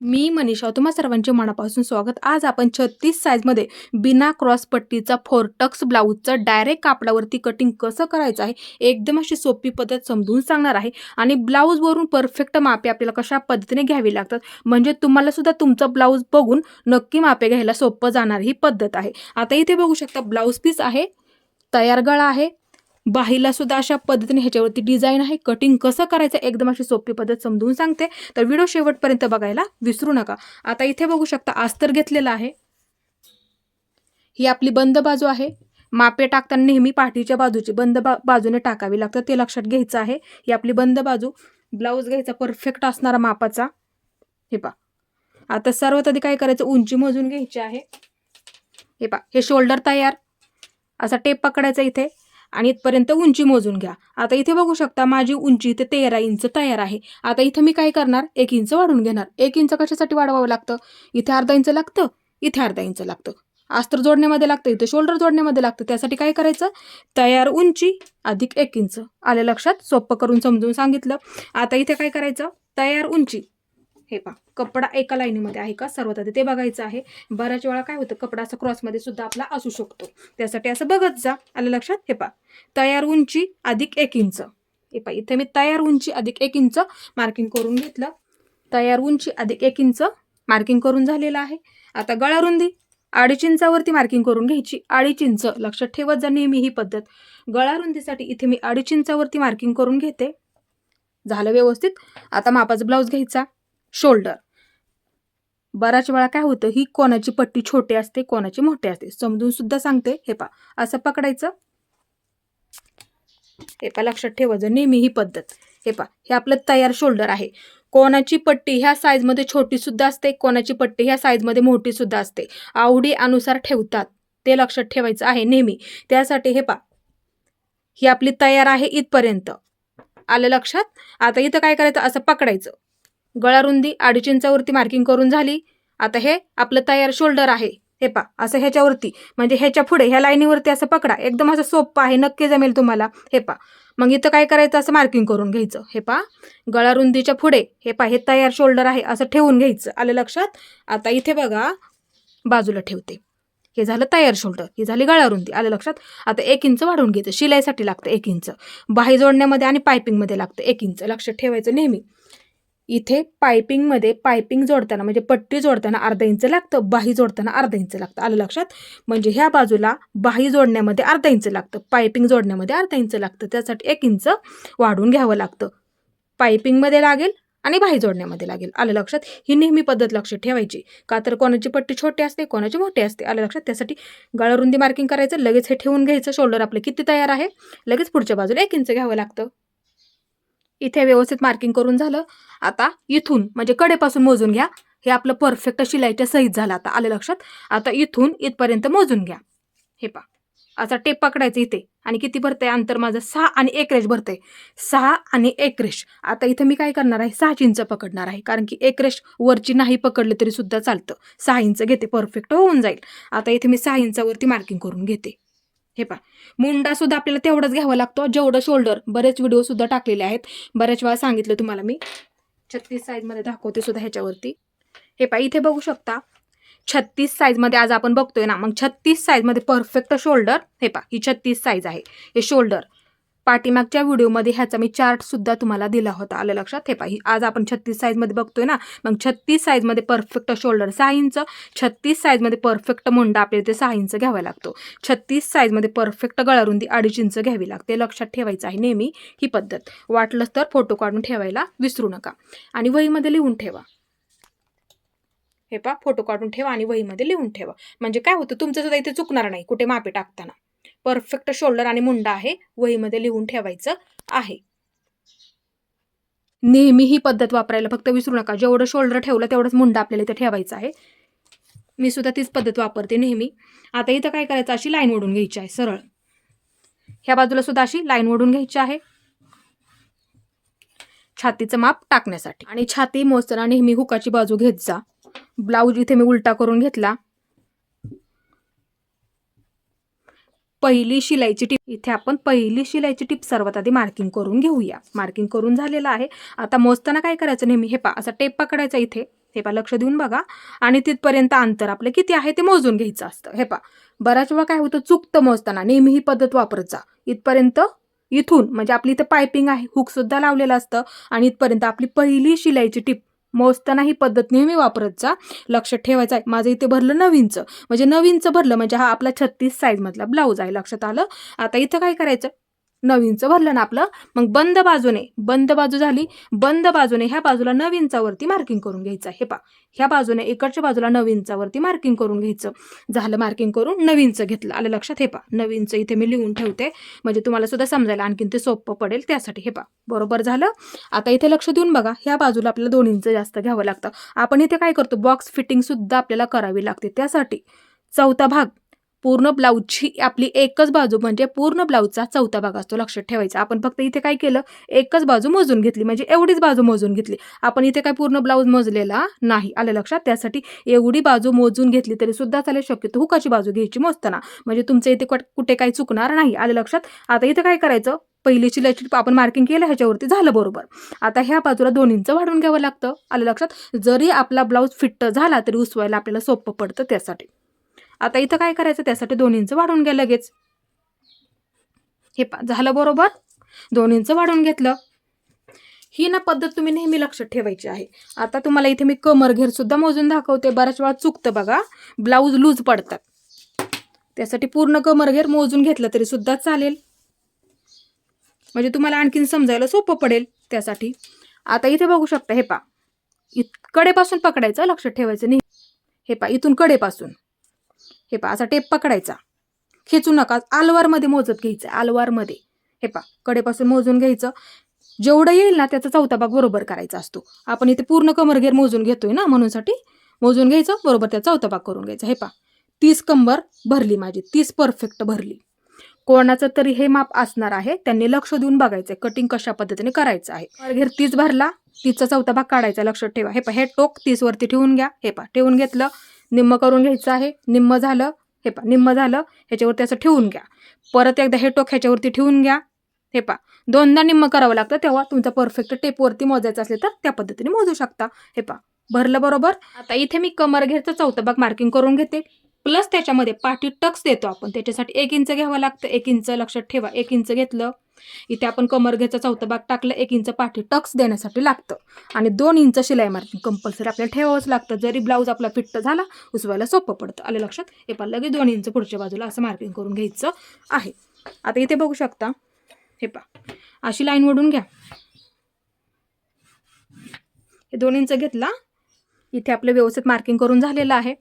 मी मनीषा तुम्हा सर्वांचे मनापासून स्वागत. आज आपण 36 साईजमध्ये बिना क्रॉस पट्टीचा फोरटक्स ब्लाऊजचं डायरेक्ट कापडावरती कटिंग कसं करायचं आहे एकदम अशी सोपी पद्धत समजून सांगणार आहे. आणि ब्लाऊजवरून परफेक्ट मापे आपल्याला कशा पद्धतीने घ्यावी लागतात म्हणजे तुम्हाला सुद्धा तुमचं ब्लाऊज बघून नक्की मापे घ्यायला सोपं जाणार ही पद्धत आहे. आता इथे बघू शकता ब्लाऊज पीस आहे, तयार गळा आहे, बाहीला सुद्धा अशा पद्धतीने ह्याच्यावरती डिझाईन आहे. कटिंग कसं करायचं एकदम अशी सोपी पद्धत समजून सांगते, तर व्हिडिओ शेवटपर्यंत बघायला विसरू नका. आता इथे बघू शकता अस्तर घेतलेला आहे. ही आपली बंद बाजू आहे. मापे टाकताना नेहमी पाठीच्या बाजूची बंद बाजूने टाकावी लागतं, ते लक्षात घ्यायचं आहे. ही आपली बंद बाजू. ब्लाऊज घ्यायचा परफेक्ट असणारा मापाचा. हे पहा, आता सर्वात आधी काय करायचं, उंची मोजून घ्यायची आहे. हे पहा, हे शोल्डर तयार. असा टेप पकडायचा इथे आणि इथपर्यंत उंची मोजून घ्या. आता इथे बघू शकता माझी उंची इथे 13 इंच तयार आहे. आता इथे मी काय करणार, 1 इंच वाढवून घेणार. 1 इंच कशासाठी वाढवावं लागतं, इथे अर्धा इंच लागतं, इथे अर्धा इंच लागतं, अस्तर जोडण्यामध्ये लागतं, इथे शोल्डर जोडण्यामध्ये लागतं. त्यासाठी काय करायचं, तयार उंची अधिक 1 इंच. आलं लक्षात, सोपं करून समजून सांगितलं. आता इथे काय करायचं, तयार उंची. हे पहा, कपडा एका लाईनीमध्ये आहे का सर्वात आधी ते बघायचं आहे. बऱ्याच वेळा काय होतं, कपडा असा क्रॉसमध्ये सुद्धा आपला असू शकतो, त्यासाठी असं बघत जा. आलं लक्षात. हे पहा, तयार उंची अधिक 1 इंच. हे पहा, इथे मी तयार उंची अधिक 1 इंच मार्किंग करून घेतलं. तयार उंची अधिक 1 इंच मार्किंग करून झालेलं आहे. आता गळा रुंदी 2.5 इंचावरती मार्किंग करून घ्यायची. 2.5 इंच लक्षात ठेवत जा नेहमी ही पद्धत. गळा रुंदीसाठी इथे मी 2.5 इंचावरती मार्किंग करून घेते. झालं व्यवस्थित. आता मापाचा ब्लाऊज घ्यायचा. शोल्डर, बऱ्याच वेळा काय होतं, ही कोणाची पट्टी छोटी असते, कोणाची मोठी असते, समजून सुद्धा सांगते. हे पहा, असं पकडायचं. हे पहा, लक्षात ठेवायचं नेहमी ही पद्धत. हे पहा, हे आपलं तयार शोल्डर आहे. कोणाची पट्टी ह्या साईजमध्ये छोटी सुद्धा असते, कोणाची पट्टी ह्या साईजमध्ये मोठी सुद्धा असते. आवडी अनुसार ठेवतात, ते लक्षात ठेवायचं आहे नेहमी. त्यासाठी हे पहा, ही आपली तयार आहे इथपर्यंत. आलं लक्षात. आता इथं काय करायचं, असं पकडायचं. गळा रुंदी 2.5 इंचावरती मार्किंग करून झाली. आता हे आपलं तयार शोल्डर आहे. हे पहा, असं ह्याच्यावरती म्हणजे ह्याच्या पुढे ह्या लाईनीवरती असं पकडा. एकदम असं सोपं आहे, नक्की जमेल तुम्हाला. हे पहा, मग इथं काय करायचं, असं मार्किंग करून घ्यायचं. हे पहा, गळा रुंदीच्या पुढे हे पहा, हे तयार शोल्डर आहे असं ठेवून घ्यायचं. आलं लक्षात. आता इथे बघा, बाजूला ठेवते. हे झालं तयार शोल्डर, ही झाली गळा रुंदी. आलं लक्षात. आता 1 इंच वाढवून घ्यायचं. शिलाईसाठी लागतं 1 इंच, बाही जोडण्यामध्ये आणि पायपिंगमध्ये लागतं 1 इंच. लक्षात ठेवायचं नेहमी. इथे पायपिंगमध्ये पायपिंग जोडताना म्हणजे पट्टी जोडताना अर्धा इंच लागतं, बाही जोडताना अर्धा इंच लागतं. आलं लक्षात. म्हणजे ह्या बाजूला बाही जोडण्यामध्ये अर्धा इंच लागतं, पायपिंग जोडण्यामध्ये अर्धा इंच लागतं. त्यासाठी 1 इंच वाढवून घ्यावं लागतं. पायपिंगमध्ये लागेल आणि बाही जोडण्यामध्ये लागेल. आलं लक्षात. ही नेहमी पद्धत लक्षात ठेवायची, का तर कोणाची पट्टी छोटी असते, कोणाची मोठी असते. आलं लक्षात. त्यासाठी गळारुंदी मार्किंग करायचं, लगेच हे ठेवून घ्यायचं. शोल्डर आपलं किती तयार आहे, लगेच पुढच्या बाजूला 1 इंच घ्यावं लागतं. इथे व्यवस्थित मार्किंग करून झालं. आता इथून म्हणजे कडेपासून मोजून घ्या. हे आपलं परफेक्ट शिलाईच्या सहित झालं. आता आलं लक्षात. आता इथून इथपर्यंत मोजून घ्या. हे पहा, असा टेप पकडायचं इथे आणि किती भरतंय अंतर माझं, 6 आणि 1 रेष भरतंय. 6 आणि 1 रेष. आता इथं मी काय करणार आहे, 6 इंच पकडणार आहे, कारण की 1 रेष वरची नाही पकडले तरी सुद्धा चालतं. 6 इंच घेते, परफेक्ट होऊन जाईल. आता इथे मी 6 इंचावरती मार्किंग करून घेते. हे पहा, मुंडा सुद्धा आपल्याला तेवढाच घ्यावा लागतो जेवढं शोल्डर. बरेच व्हिडिओ सुद्धा टाकलेले आहेत, बऱ्याच वेळा सांगितलं तुम्हाला मी. 36 साईजमध्ये दाखवते सुद्धा ह्याच्यावरती. हे पहा, इथे बघू शकता 36 साईजमध्ये आज आपण बघतोय ना, मग 36 साईजमध्ये परफेक्ट शोल्डर. हे पहा, ही 36 साईज आहे. हे शोल्डर पाठीमागच्या व्हिडिओमध्ये ह्याचा मी चार्ट सुद्धा तुम्हाला दिला होता. आलं लक्षात. हे पहा, आज आपण 36 साईजमध्ये बघतोय ना, मग 36 साईजमध्ये परफेक्ट शोल्डर 6 इंच, 36 साईजमध्ये परफेक्ट मुंडा आपल्याला ते 6 इंच घ्यावा लागतो, 36 साईजमध्ये परफेक्ट गळारुंदी 2.5 इंच घ्यावी लागते. लक्षात ठेवायचं आहे नेहमी ही पद्धत. वाटलंच तर फोटो काढून ठेवायला विसरू नका आणि वहीमध्ये लिहून ठेवा. हे पहा, फोटो काढून ठेवा आणि वहीमध्ये लिहून ठेवा. म्हणजे काय होतं, तुमचं सुद्धा इथे चुकणार नाही कुठे मापे टाकताना. परफेक्ट शोल्डर आणि मुंडा आहे, वहीमध्ये लिहून ठेवायचं आहे. नेहमी ही पद्धत वापरायला फक्त विसरू नका. जेवढं शोल्डर ठेवलं तेवढंच मुंडा आपल्याला इथे ठेवायचं आहे. मी सुद्धा तीच पद्धत वापरते नेहमी. आता इथं काय करायचं, अशी लाईन ओढून घ्यायची आहे सरळ. ह्या बाजूला सुद्धा अशी लाईन ओढून घ्यायची आहे छातीचं माप टाकण्यासाठी. आणि छाती मोजताना नेहमी हुकाची बाजू घेत जा. ब्लाऊज इथे मी उलटा करून घेतला. पहिली शिलाईची टिप, इथे आपण पहिली शिलाईची टिप सर्वात आधी मार्किंग करून घेऊया. मार्किंग करून झालेलं आहे. आता मोजताना काय करायचं, नेहमी हे पहा, असा टेप पकडायचा इथे हे पहा, लक्ष देऊन बघा. आणि तिथपर्यंत अंतर आपलं किती आहे ते मोजून घ्यायचं असतं. हे पहा, बऱ्याच वेळा काय होतं, चुकतं मोजताना. नेहमी ही पद्धत वापरत जा. इथपर्यंत, इथून म्हणजे आपली इथं पायपिंग आहे, हुक सुद्धा लावलेलं असतं, आणि इथपर्यंत आपली पहिली शिलाईची टिप मोजताना ही पद्धत नेहमी वापरत जा. लक्षात ठेवायचं आहे. माझं इथे भरलं 9 इंच, म्हणजे 9 इंच भरलं म्हणजे हा आपला 36 साईज मधला ब्लाऊज आहे. लक्षात आलं. आता इथं काय करायचं, 9 इंच भरलं ना आपलं, मग बंद बाजू झाली. बंद बाजूने ह्या बाजूला 9 इंचावरती मार्किंग करून घ्यायचं. हे पहा, ह्या बाजूने इकडच्या बाजूला 9 इंचावरती मार्किंग करून घ्यायचं. झालं, मार्किंग करून 9 इंच घेतलं. आलं लक्षात. हे पहा, 9 इंच इथे मी लिहून ठेवते, म्हणजे तुम्हाला सुद्धा समजायला आणखीन ते सोपं पडेल त्यासाठी. हे पहा, बरोबर झालं. आता इथे लक्ष देऊन बघा, ह्या बाजूला आपल्याला 2 इंच जास्त घ्यावं लागतं. आपण इथे काय करतो, बॉक्स फिटिंग सुद्धा आपल्याला करावी लागते. त्यासाठी चौथा भाग, पूर्ण ब्लाऊजची आपली एकच बाजू म्हणजे पूर्ण ब्लाऊजचा चौथा भाग असतो. लक्षात ठेवायचा. आपण फक्त इथे काय केलं, एकच बाजू मोजून घेतली, म्हणजे एवढीच बाजू मोजून घेतली. आपण इथे काय पूर्ण ब्लाऊज मोजलेला नाही. आलं लक्षात. त्यासाठी एवढी बाजू मोजून घेतली तरी सुद्धा चालेल. शक्यतो हुकाची बाजू घ्यायची मोजताना, म्हणजे तुमचं इथे कुठे काही चुकणार नाही. आलं लक्षात. आता इथे काय करायचं, पहिली शिलाईची आपण मार्किंग केलं, ह्याच्यावरती झालं बरोबर. आता ह्या बाजूला 2 इंच वाढवून घ्यावं लागतं. आलं लक्षात. जरी आपला ब्लाऊज फिट्ट झाला तरी उसवायला आपल्याला सोपं पडतं त्यासाठी. आता इथं काय करायचं, त्यासाठी 2 इंच वाढवून घ्या लगेच. हे झालं बरोबर. 2 इंच वाढवून घेतलं. ही ना पद्धत तुम्ही नेहमी लक्षात ठेवायची आहे. आता तुम्हाला इथे मी कमर घेर सुद्धा मोजून दाखवते. बऱ्याच वेळा चुकतं बघा, ब्लाऊज लूज पडतात. त्यासाठी पूर्ण कमर घेर मोजून घेतलं तरी सुद्धा चालेल, म्हणजे तुम्हाला आणखीन समजायला सोपं पडेल त्यासाठी. आता इथे बघू शकता. हे पहा, कडेपासून पकडायचं. लक्षात ठेवायचं नाही. हे पहा, इथून कडेपासून. हे पहा, असा टेप पकडायचा, खेचू नका. आलवारमध्ये मोजत घ्यायचं. आलवारमध्ये. हे पहा, कडेपासून मोजून घ्यायचं. जेवढं येईल ना त्याचा चौथा भाग बरोबर करायचा असतो. आपण इथे पूर्ण कमरघेर मोजून घेतोय ना, म्हणूनसाठी मोजून घ्यायचं, बरोबर त्याचा चौथा भाग करून घ्यायचा. हे पहा, 30 कंबर भरली माझी, 30 परफेक्ट भरली. कोणाचं तरी हे माप असणार आहे, त्यांनी लक्ष देऊन बघायचंय कटिंग कशा पद्धतीने करायचं आहे. कमरघेर 30 भरला, 30चा चौथा भाग काढायचा. लक्षात ठेवा. हे पहा, हे टोक 30 वरती ठेवून घ्या. हे पहा, ठेवून घेतलं. निम्म करून घ्यायचं आहे. निम्म झालं. हे पहा, निम्म झालं. ह्याच्यावरती असं ठेवून घ्या. परत एकदा हे टोक ह्याच्यावरती ठेवून घ्या. हे पहा, 2दा निम्म करावं लागतं, तेव्हा तुमचा परफेक्ट टेपवरती मोजायचं असेल तर त्या पद्धतीने मोजू शकता. हे पहा, भरलं बरोबर. आता इथे मी कमर घेरचं चौथा भाग मार्किंग करून घेते, प्लस त्याच्यामध्ये पाठी टक्स देतो आपण, त्याच्यासाठी 1 इंच घ्यावं लागतं. 1 इंच लक्षात ठेवा. 1 इंच घेतलं. इथे आपण कमर घेरचा चौथा भाग टाकलं. 1 इंच पाठी टक्स देण्यासाठी लागतं. आणि 2 इंच शिलाई मार्किंग कंपल्सरी आपल्याला ठेवावंच लागतं. जरी ब्लाऊज आपला फिट्ट झाला, उसवायला सोपं पडतं. आलं लक्षात. हे पहा, लगेच 2 इंच पुढच्या बाजूला असं मार्किंग करून घ्यायचं आहे. आता इथे बघू शकता. हे पहा, अशी लाईन ओढून घ्या. हे 2 इंच घेतला. इथे आपलं व्यवस्थित मार्किंग करून झालेलं आहे.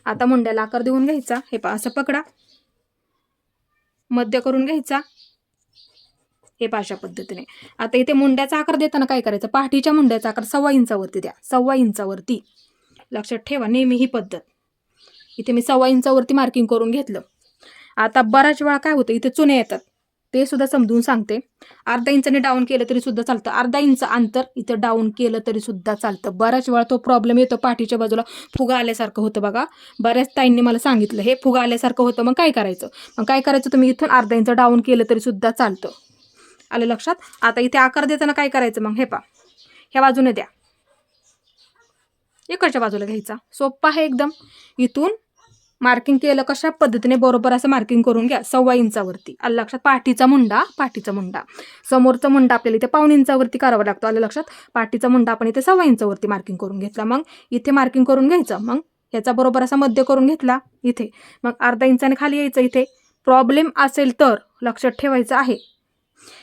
आता मुंड्याला आकार देऊन घ्यायचा. हे पहा, असं पकडा, मध्य करून घ्यायचा. हे पहा, अशा पद्धतीने. आता इथे मुंड्याचा आकार देताना काय करायचं, पाठीच्या मुंड्याचा आकार 1.25 इंचावरती द्या. 1.25 इंचावरती. लक्षात ठेवा नेहमी ही पद्धत. इथे मी 1.25 इंचावरती मार्किंग करून घेतलं. आता बऱ्याच वेळा काय होतं, इथे चुने येतात, ते सुद्धा समजून सांगते. अर्धा इंचाने डाऊन केलं तरी सुद्धा चालतं. अर्धा इंच अंतर इथं डाऊन केलं तरी सुद्धा चालतं. बऱ्याच वेळा तो प्रॉब्लेम येतो, पाठीच्या बाजूला फुगा आल्यासारखं होतं बघा. बऱ्याच ताईंनी मला सांगितलं हे फुगा आल्यासारखं होतं. मग काय करायचं, तुम्ही इथून अर्धा इंच डाऊन केलं तरी सुद्धा चालतं. आलं लक्षात. आता इथे आकार देताना काय करायचं, मग हे पहा, ह्या बाजूने द्या, इकडच्या बाजूला घ्यायचा. सोप्पा आहे एकदम. इथून मार्किंग केलं कशा पद्धतीने, बरोबर असं मार्किंग करून घ्या 1.25 इंचावरती. आलं लक्षात. पाठीचा मुंडा समोरचा मुंडा आपल्याला इथे 1.25 इंचावरती करावा लागतो. आलं लक्षात. पाठीचा मुंडा आपण इथे 1.25 इंचावरती मार्किंग करून घेतला. मग इथे मार्किंग करून घ्यायचं. मग ह्याचा बरोबर असा मध्य करून घेतला इथे. मग अर्धा इंचाने खाली यायचं. इथे प्रॉब्लेम असेल तर लक्षात ठेवायचं आहे,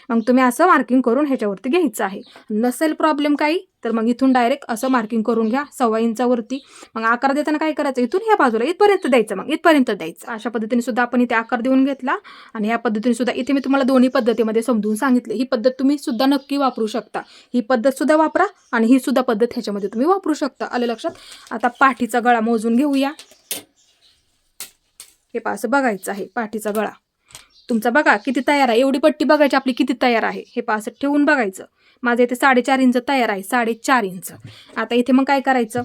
मग तुम्ही असं मार्किंग करून ह्याच्यावरती घ्यायचं आहे. नसेल प्रॉब्लेम काही तर मग इथून डायरेक्ट असं मार्किंग करून घ्या 1.25 इंचावरती. मग आकार देताना काय करायचं, इथून ह्या बाजूला इथपर्यंत द्यायचं. मग इथपर्यंत द्यायचं. अशा पद्धतीने सुद्धा आपण इथे आकार देऊन घेतला. आणि ह्या पद्धतीने सुद्धा इथे मी तुम्हाला दोन्ही पद्धतीमध्ये समजून सांगितले. ही पद्धत तुम्ही सुद्धा नक्की वापरू शकता. ही पद्धत सुद्धा वापरा आणि ही सुद्धा पद्धत ह्याच्यामध्ये तुम्ही वापरू शकता. आलं लक्षात. आता पाठीचा गळा मोजून घेऊया. हे पहा, असं बघायचं आहे पाठीचा गळा तुमचा. बघा किती तयार आहे, एवढी पट्टी बघायची आपली किती तयार आहे. हे पहा, असं ठेवून बघायचं. माझं इथे 4.5 इंच तयार आहे. 4.5 इंच. आता इथे मग काय करायचं,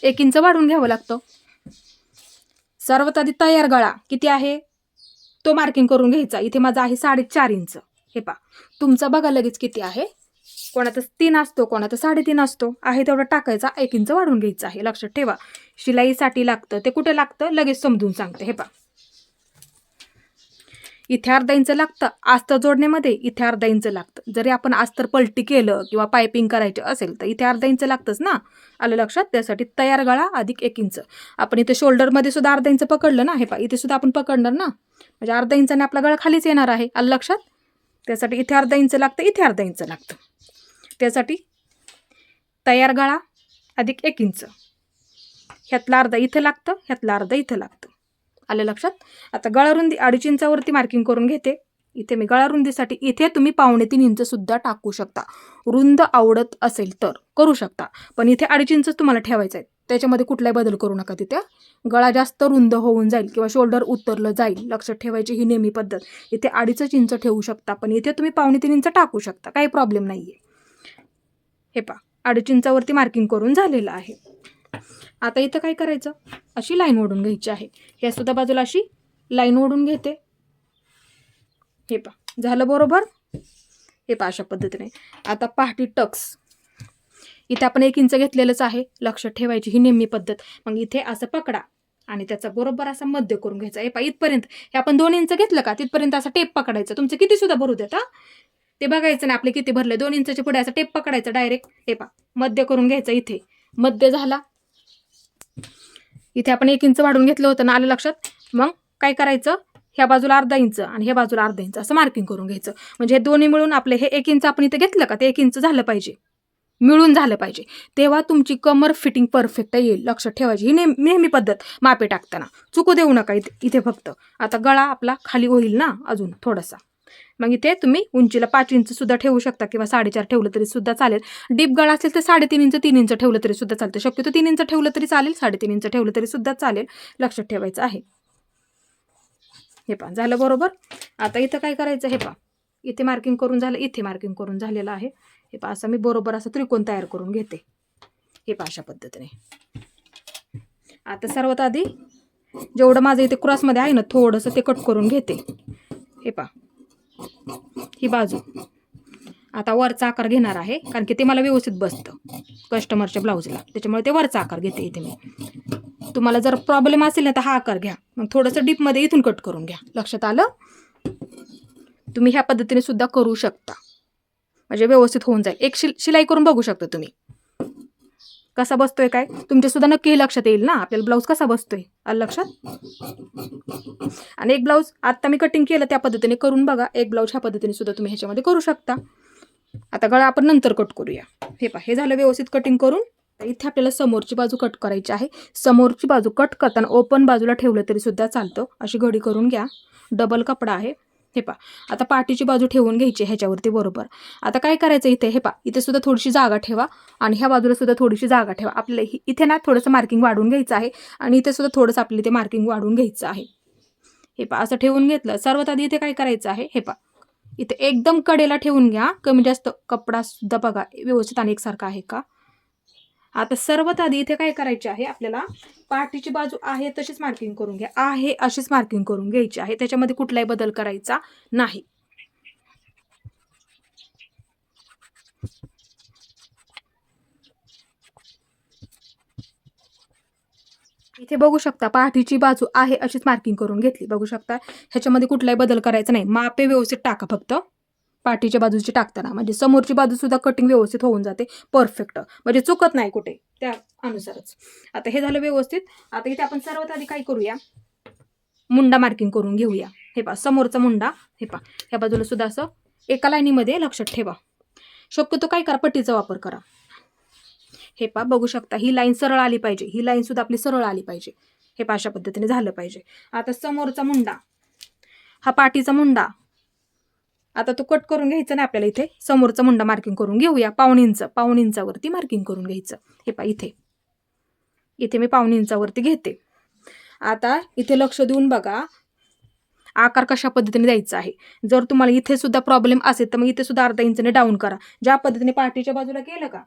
1 इंच वाढवून घ्यावं लागतं. सर्वात आधी तयार गळा किती आहे तो मार्किंग करून घ्यायचा. इथे माझा आहे 4.5 इंच. हे पहा, तुमचा बघा लगेच किती आहे. कोणाचा 3 असतो, कोणाचा 3.5 असतो. आहे तेवढा टाकायचा, 1 इंच वाढवून घ्यायचं आहे. लक्षात ठेवा. शिलाईसाठी लागतं ते कुठे लागतं लगेच समजून सांगते. हे पहा, इथे अर्धा इंच लागतं अस्तर जोडण्यामध्ये, इथे अर्धा इंच लागतं. जरी आपण अस्तर पलटी केलं किंवा पायपिंग करायचे असेल तर इथे अर्धा इंच लागतंच ना. आलं लक्षात. त्यासाठी तयार गळा अधिक 1 इंच. आपण इथे शोल्डरमध्ये सुद्धा अर्धा इंच पकडलं ना. हे पहा, इथे सुद्धा आपण पकडणार ना, म्हणजे अर्धा इंचाने आपला गळा खालीच येणार आहे. आलं लक्षात. त्यासाठी इथे अर्धा इंच लागतं, इथे अर्धा इंच लागतं. त्यासाठी तयार गळा अधिक 1 इंच. ह्यातला अर्धा इथं लागतं, ह्यातला अर्धा इथं लागतं. आलं लक्षात. आता गळा रुंदी 2.5 इंचावरती मार्किंग करून घेते. इथे मी गळा रुंदीसाठी इथे तुम्ही 2.25 इंच सुद्धा टाकू शकता. रुंद आवडत असेल तर करू शकता, पण इथे 2.5 इंच तुम्हाला ठेवायचं आहे. त्याच्यामध्ये कुठलाही बदल करू नका. तिथे गळा जास्त रुंद होऊन जाईल किंवा शोल्डर उतरलं जाईल. लक्षात ठेवायची ही नेहमी पद्धत. इथे 2.5 इंच ठेवू शकता, पण इथे तुम्ही 2.25 इंच टाकू शकता, काही प्रॉब्लेम नाही आहे. हे पहा, 2.5 इंचावरती मार्किंग करून झालेलं आहे. आता इथं काय करायचं, अशी लाईन ओढून घ्यायची आहे. या सुद्धा बाजूला अशी लाईन ओढून घेते. हे पहा, झालं बरोबर. हे पहा, अशा पद्धतीने. आता पाठी टक्स इथे आपण 1 इंच घेतलेलंच आहे. लक्षात ठेवायची ही नेहमी पद्धत. मग इथे असं पकडा आणि त्याचा बरोबर असा मध्य करून घ्यायचा. हे पहा, इथपर्यंत हे आपण 2 इंच घेतलं का तिथपर्यंत असा टेप पकडायचा. तुमचं किती सुद्धा भरू देता ते बघायचं नाही आपले किती भरले. 2 इंचाच्या पुढे असा टेप पकडायचा डायरेक्ट. हे पहा, मध्य करून घ्यायचं. इथे मध्य झाला. इथे आपण 1 इंच वाढून घेतलं होतं ना. आलं लक्षात. मग काय करायचं, ह्या बाजूला अर्धा इंच आणि ह्या बाजूला अर्धा इंच असं मार्किंग करून घ्यायचं. म्हणजे हे दोन्ही मिळून आपले हे 1 इंच आपण इथे घेतलं का ते 1 इंच झालं पाहिजे, मिळून झालं पाहिजे. तेव्हा तुमची कमर फिटिंग परफेक्ट येईल. लक्षात ठेवायची ही नेहमी पद्धत. मापे टाकताना चुकू देऊ नका. इथे फक्त आता गळा आपला खाली होईल ना अजून थोडासा. मग इथे तुम्ही उंचीला 5 इंच सुद्धा ठेवू शकता किंवा 4.5 ठेवलं तरी सुद्धा चालेल. डीप गळा असेल तर 3.5 इंच 3 इंच ठेवलं तरी सुद्धा चालतं. शक्यतो 3 इंच ठेवलं तरी चालेल, 3.5 इंच ठेवलं तरी सुद्धा चालेल. लक्षात ठेवायचं आहे. हे पहा, झालं बरोबर. आता इथं काय करायचं, हे पहा, इथे मार्किंग करून झालं, इथे मार्किंग करून झालेलं आहे. हे पहा, असं मी बरोबर असं त्रिकोण तयार करून घेते. हे पहा, अशा पद्धतीने. आता सर्वात आधी जेवढं माझं इथे क्रॉसमध्ये आहे ना थोडंसं ते कट करून घेते. हे पहा, ही बाजू. आता वरचा आकार घेणार आहे कारण की ते मला व्यवस्थित बसतं कस्टमरच्या ब्लाऊजला, त्याच्यामुळे ते वरचा आकार घेते इथे मी. तुम्हाला जर प्रॉब्लेम असेल ना तर हा आकार घ्या. मग थोडंसं डीपमध्ये इथून कट करून घ्या. लक्षात आलं. तुम्ही ह्या पद्धतीने सुद्धा करू शकता, म्हणजे व्यवस्थित होऊन जाईल. एक शिलाई करून बघू शकता तुम्ही कसा बसतोय काय. तुमच्या सुद्धा नक्की हे लक्षात येईल ना आपल्याला ब्लाऊज कसा बसतोय. आलं लक्षात. आणि एक ब्लाऊज आता मी कटिंग केलं त्या पद्धतीने करून बघा. एक ब्लाऊज ह्या पद्धतीने सुद्धा तुम्ही ह्याच्यामध्ये करू शकता. आता गळा आपण नंतर कट करूया. हे पहा, हे झालं व्यवस्थित कटिंग करून. इथे आपल्याला समोरची बाजू कट करायची आहे. समोरची बाजू कट करताना ओपन बाजूला ठेवलं तरी सुद्धा चालतं. अशी घडी करून घ्या. डबल कपडा आहे. हे पहा, आता पाठीची बाजू ठेवून घ्यायची ह्याच्यावरती बरोबर. आता काय करायचं इथे, हे पहा, इथे सुद्धा थोडीशी जागा ठेवा आणि ह्या बाजूला सुद्धा थोडीशी जागा ठेवा. आपल्याला इथे ना थोडंसं मार्किंग वाढवून घ्यायचं आहे आणि इथे सुद्धा थोडंसं आपल्याला ते मार्किंग वाढवून घ्यायचं आहे. हे पहा, असं ठेवून घेतलं. सर्वात आधी इथे काय करायचं आहे, हे पहा, इथे एकदम कडेला ठेवून घ्या. कमी जास्त कपडा सुद्धा बघा व्यवस्थित आणि एकसारखा आहे का. आता सर्वात आधी इथे काय करायचे आहे, आपल्याला पाठीची बाजू आहे तशीच मार्किंग करून घ्या. आहे अशीच मार्किंग करून घ्यायची आहे. त्याच्यामध्ये कुठलाही बदल करायचा नाही. इथे बघू शकता पाठीची बाजू आहे अशीच मार्किंग करून घेतली. बघू शकता ह्याच्यामध्ये कुठलाही बदल करायचा नाही. मापे व्यवस्थित टाका फक्त पाठीच्या बाजूची टाकताना, म्हणजे समोरची बाजू सुद्धा कटिंग व्यवस्थित होऊन जाते परफेक्ट, म्हणजे चुकत नाही कुठे त्या अनुसारच. आता हे झालं व्यवस्थित. आता इथे आपण सर्वात आधी काय करूया, मुंडा मार्किंग करून घेऊया. हे पहा, समोरचा मुंडा. हे पहा, ह्या बाजूला सुद्धा असं एका लाईनीमध्ये. लक्षात ठेवा, शक्यतो काय करा, पट्टीचा वापर करा. हे पहा, बघू शकता ही लाईन सरळ आली पाहिजे. ही लाईन सुद्धा आपली सरळ आली पाहिजे. हे पहा, अशा पद्धतीने झालं पाहिजे. आता समोरचा मुंडा, हा पाठीचा मुंडा. आता तो कट करून घ्यायचा नाही आपल्याला. इथे समोरचा मुंडा मार्किंग करून घेऊया. पाऊण इंचावरती मार्किंग करून घ्यायचं. हे पहा, इथे मी पाऊण इंचावरती घेते. आता इथे लक्ष देऊन बघा आकार कशा पद्धतीने द्यायचा आहे. जर तुम्हाला इथे सुद्धा प्रॉब्लेम असेल तर मग इथे सुद्धा अर्धा इंचाने डाऊन करा. ज्या पद्धतीने पाठीच्या बाजूला केलं का,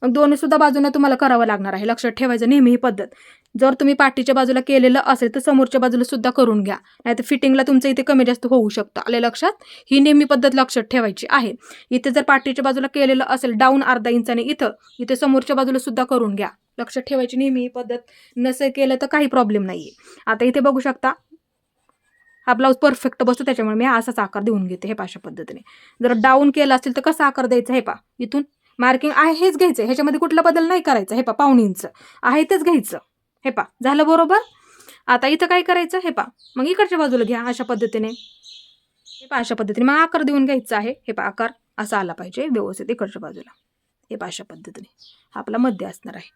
मग दोन्ही सुद्धा बाजूने तुम्हाला करावं लागणार आहे. लक्षात ठेवायचं नेहमी ही पद्धत. जर तुम्ही पाठीच्या बाजूला केलेलं असेल तर समोरच्या बाजूला सुद्धा करून घ्या, नाहीतर फिटिंगला तुमचं इथे कमी जास्त होऊ शकतं. आले लक्षात? ही नेहमी पद्धत लक्षात ठेवायची आहे. इथे जर पाठीच्या बाजूला केलेलं असेल डाऊन अर्धा इंचाने इथे समोरच्या बाजूला सुद्धा करून घ्या. लक्षात ठेवायची नेहमी ही पद्धत. नसेल केलं तर काही प्रॉब्लेम नाहीये. आता इथे बघू शकता हा ब्लाऊज परफेक्ट बसतो, त्याच्यामुळे मी असाच आकार देऊन घेते. हे अशा पद्धतीने. जर डाऊन केला असेल तर कसा आकार द्यायचा हे इथून मार्किंग आहे हेच घ्यायचं, ह्याच्यामध्ये कुठला बदल नाही करायचा. हे पाऊण इंच आहे तेच घ्यायचं. हे झालं बरोबर. आता इथं काय करायचं हे मग इकडच्या बाजूला घ्या अशा पद्धतीने. हे अशा पद्धतीने मग आकार देऊन घ्यायचा आहे. हे आकार असा आला पाहिजे व्यवस्थित इकडच्या बाजूला. हे अशा पद्धतीने आपला मध्य असणार आहे.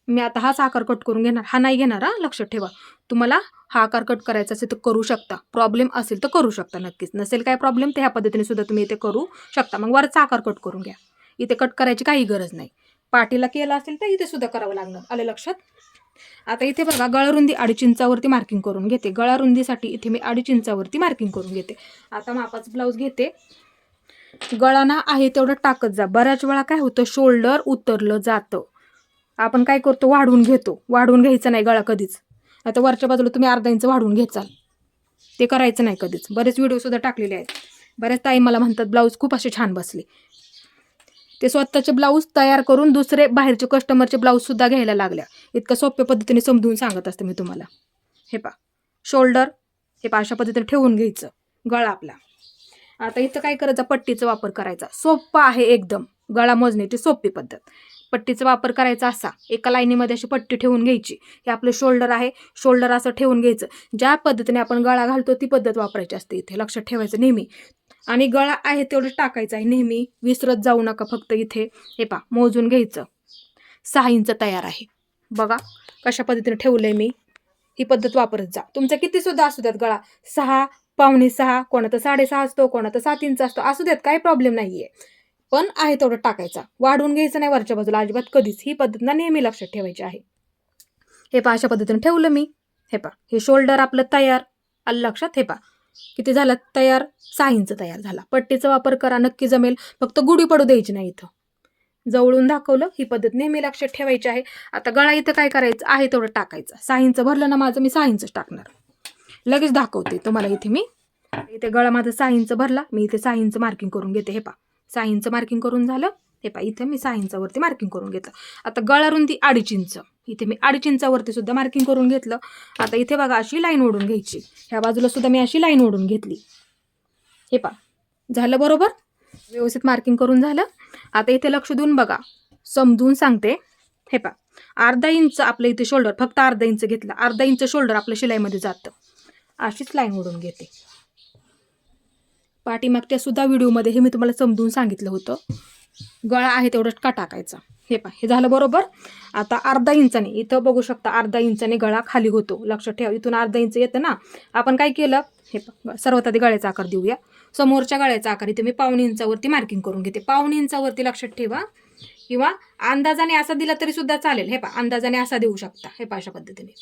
मी आता हाच आकार कट करून घेणार, हा नाही घेणार. लक्षात ठेवा, तुम्हाला हा आकार कट करायचा असेल तर करू शकता, प्रॉब्लेम असेल तर करू शकता नक्कीच. नसेल काय प्रॉब्लेम तर ह्या पद्धतीने सुद्धा तुम्ही इथे करू शकता. मग वरचा आकार कट करून घ्या. इथे कट करायची काही गरज नाही. पाठीला केला असेल तर इथे सुद्धा करावं लागणार. आले लक्षात? आता इथे बघा गळारुंदी 2.5 इंचावरती मार्किंग करून घेते. गळारुंदीसाठी इथे मी 2.5 इंचावरती मार्किंग करून घेते. आता मापाचं ब्लाऊज घेते. गळाना आहे तेवढं टाकत जा. बऱ्याच वेळा काय होतं, शोल्डर उतरलं जातं. आपण काय करतो, वाढवून घेतो. वाढवून घ्यायचं नाही गळा कधीच. आता वरच्या बाजूला तुम्ही अर्धा इंच वाढवून घ्याल, ते करायचं नाही कधीच. बरेच व्हिडिओ सुद्धा टाकलेले आहेत. बऱ्याच ताई मला म्हणतात ब्लाऊज खूप असे छान बसले. ते स्वतःचे ब्लाऊज तयार करून दुसरे बाहेरचे कस्टमरचे ब्लाऊज सुद्धा घ्यायला लागल्या. इतकं सोप्या पद्धतीने समजून सांगत असते मी तुम्हाला. हे शोल्डर हे अशा पद्धतीने ठेवून घ्यायचं गळा आपला. आता इथं काय करायचं, पट्टीचा वापर करायचा. सोप्पा आहे एकदम, गळा मोजण्याची सोपी पद्धत. पट्टीचा वापर करायचा असा, एका लाईनीमध्ये अशी पट्टी ठेवून घ्यायची. हे आपलं शोल्डर आहे, शोल्डर असं ठेवून घ्यायचं. ज्या पद्धतीने आपण गळा घालतो ती पद्धत वापरायची असते इथे. लक्षात ठेवायचं नेहमी. आणि गळा आहे तेवढं टाकायचं आहे नेहमी, विसरत जाऊ नका. फक्त इथे हे मोजून घ्यायचं. 6 इंच तयार आहे. बघा कशा पद्धतीने ठेवलंय मी. ही पद्धत वापरत जा. तुमचा किती सुद्धा असू द्यात गळा, 6, पावणे 6, कोणाचा 6.5 असतो, कोणाचा 7 इंच असतो, असू द्यात, काही प्रॉब्लेम नाहीये. पण आहे तेवढं टाकायचा. वाढवून घ्यायचं नाही वरच्या बाजूला अजिबात कधीच. ही पद्धत ना नेहमी लक्षात ठेवायची आहे. हे अशा पद्धतीने ठेवलं मी. हे शोल्डर आपलं तयार आलं लक्षात. हे किती झालं तयार, 6 इंच तयार झाला. पट्टीचा वापर करा, नक्की जमेल. फक्त गुढी पडू द्यायची नाही. इथं जवळून दाखवलं. ही पद्धत नेहमी लक्षात ठेवायची आहे. आता गळा इथं काय करायचं आहे तेवढं टाकायचं. 6 इंच भरलं ना माझं, मी 6 इंच टाकणार. लगेच दाखवते तुम्हाला. इथे मी इथे गळा माझा 6 इंच भरला, मी इथे 6 इंच मार्किंग करून घेते. हे 6 इंच मार्किंग करून झालं. हे इथे मी 6 इंचावरती मार्किंग करून घेतलं. आता गळा रुंदी 2.5 इंच, इथे मी 2.5 इंचावरती सुद्धा मार्किंग करून घेतलं. आता इथे बघा अशी लाईन ओढून घ्यायची. ह्या बाजूला सुद्धा मी अशी लाईन ओढून घेतली. हे झालं बरोबर, व्यवस्थित मार्किंग करून झालं. आता इथे लक्ष देऊन बघा, समजून सांगते. हे अर्धा इंच आपलं इथे शोल्डर, फक्त अर्धा इंच घेतलं. अर्धा इंच शोल्डर आपल्या शिलाईमध्ये जातं. अशीच लाईन ओढून घेते. पाठीमागच्या सुद्धा व्हिडिओमध्ये हे मी तुम्हाला समजून सांगितलं होतं. गळा आहे तेवढं का टाकायचा. हे झालं बरोबर. आता अर्धा इंचाने इथं बघू शकता, अर्धा इंचाने गळा खाली होतो. लक्षात ठेवा, इथून अर्धा इंच येतं ना. आपण काय केलं, हे सर्वात आधी गळ्याचा आकार देऊया. समोरच्या गळ्याचा आकार इथे मी पाऊण इंचावरती मार्किंग करून घेते. पाऊण इंचावरती लक्षात ठेवा, किंवा अंदाजाने असा दिला तरी सुद्धा चालेल. हे अंदाजाने असा देऊ शकता. हे अशा पद्धतीने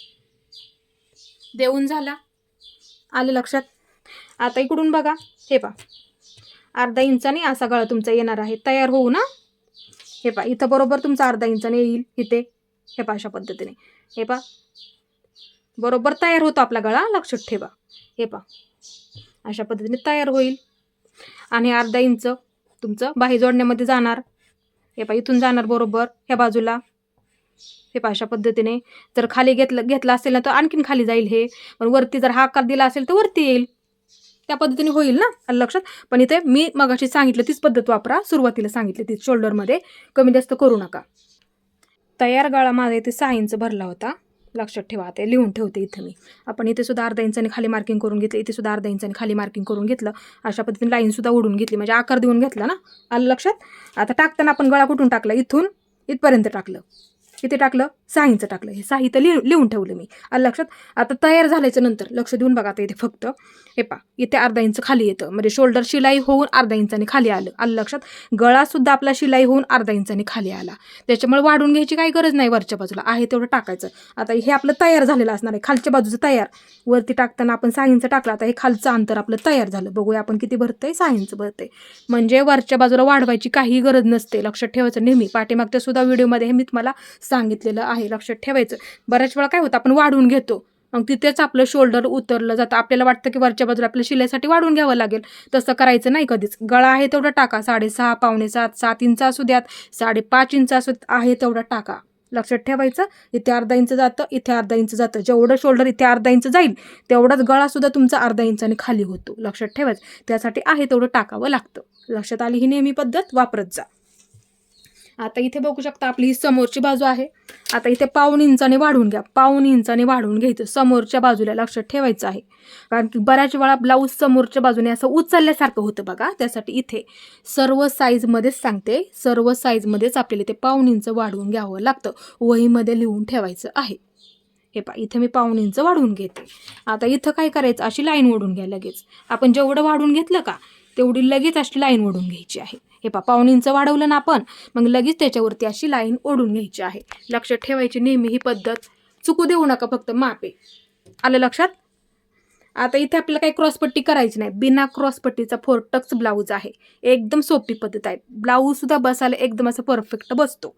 देऊन झाला. आलं लक्षात. आता इकडून बघा, हे अर्धा इंचाने असा गळा तुमचा येणार आहे तयार होऊ ना. हे इथं बरोबर तुमचा अर्धा इंचाने येईल इथे. हे अशा पद्धतीने हे बरोबर तयार होतो आपला गळा. लक्षात ठेवा. हे अशा पद्धतीने तयार होईल. आणि अर्धा इंच तुमचं बाही जोडण्यामध्ये जाणार. हे इथून जाणार बरोबर ह्या बाजूला. हे अशा पद्धतीने. जर खाली घेतला असेल ना तर आणखीन खाली जाईल हे. पण वरती जर हा आकार दिला असेल तर वरती येईल. त्या पद्धतीने होईल ना लक्षात. पण इथे मी मगाशी सांगितलं तीच पद्धत वापरा. सुरुवातीला सांगितली तीच. शोल्डरमध्ये कमी जास्त करू नका. तयार गळा माझा इथे 6 इंच भरला होता. लक्षात ठेवा. ते लिहून ठेवते इथे मी. आपण इथे सुद्धा अर्धा इंचाने खाली मार्किंग करून घेतलं. इथे सुद्धा अर्धा इंचाने खाली मार्किंग करून घेतलं. अशा पद्धतीने लाईन सुद्धा ओढून घेतली, म्हणजे आकार देऊन घेतला ना. आलं लक्षात. आता टाकताना आपण गळा कुठून टाकला, इथून इथपर्यंत टाकलं. किती टाकलं, 6 इंच टाकलं. हे 6 इथं लिहून ठेवलं मी. आलं लक्षात. आता तयार झाल्याच्या नंतर लक्ष देऊन बघा. आता इथे फक्त हे इथे अर्धा इंच खाली येतं, म्हणजे शोल्डर शिलाई होऊन अर्धा इंचाने खाली आलं. आलं लक्षात. गळा सुद्धा आपला शिलाई होऊन अर्धा इंचाने खाली आला. त्याच्यामुळे वाढून घ्यायची काही गरज नाही. वरच्या बाजूला आहे तेवढं टाकायचं. आता हे आपलं तयार झालेलं असणार आहे. खालच्या बाजूचं तयार. वरती टाकताना आपण 6 इंच टाकलं. आता हे खालचं अंतर आपलं तयार झालं. बघूया आपण किती भरतंय. 6 इंच भरतंय. म्हणजे वरच्या बाजूला वाढवायची काही गरज नसते. लक्षात ठेवायचं नेहमी. पाठीमागच्या सुद्धा व्हिडिओमध्ये हे मी तुम्हाला सांगितलेलं आहे. लक्षात ठेवायचं. बऱ्याच वेळा काय होतं, आपण वाढवून घेतो, मग तिथेच आपलं शोल्डर उतरलं जातं. आपल्याला वाटतं की वरच्या बाजूला आपल्या शिलाईसाठी वाढवून घ्यावं लागेल. तसं करायचं नाही कधीच. गळा आहे तेवढा टाका. 6.5, पावणे 7, 7 इंच असू द्यात, 5.5 इंच असू आहे तेवढा टाका. लक्षात ठेवायचं. इथे अर्धा इंच जातं, इथे अर्धा इंच जातं. जेवढं शोल्डर इथे अर्धा इंच जाईल तेवढाच गळासुद्धा तुमचा अर्धा इंचाने खाली होतो. लक्षात ठेवायचं. त्यासाठी आहे तेवढं टाकावं लागतं. लक्षात आली ही नेहमी पद्धत, वापरत जा. आता इथे बघू शकता आपली ही समोरची बाजू आहे. आता इथे 1.5 इंचाने वाढवून घ्या. 1.5 इंचाने वाढवून घ्यायचं समोरच्या बाजूला. लक्षात ठेवायचं आहे. कारण की बऱ्याच वेळा ब्लाऊज समोरच्या बाजूने असं उचलल्यासारखं होतं बघा. त्यासाठी इथे सर्व साईजमध्येच सांगते, सर्व साईजमध्येच आपल्याला इथे 1.5 इंच वाढवून घ्यावं लागतं. वहीमध्ये लिहून ठेवायचं आहे. हे पहा, इथे मी 1.5 इंच वाढवून घेते. आता इथं काय करायचं, अशी लाईन ओढून घ्या लगेच. आपण जेवढं वाढवून घेतलं का तेवढी लगेच अशी लाईन ओढून घ्यायची आहे. हे पहा, 1.5 इंच वाढवलं ना आपण, मग लगेच त्याच्यावरती अशी लाईन ओढून घ्यायची आहे. लक्षात ठेवायची नेहमी ही पद्धत, चुकू देऊ नका. फक्त मापे आलं लक्षात. आता इथे आपल्याला काही क्रॉसपट्टी करायची नाही. बिना क्रॉसपट्टीचा 4 टक्स ब्लाऊज आहे. एकदम सोपी पद्धत आहे. ब्लाऊज सुद्धा बसायला एकदम असं परफेक्ट बसतो.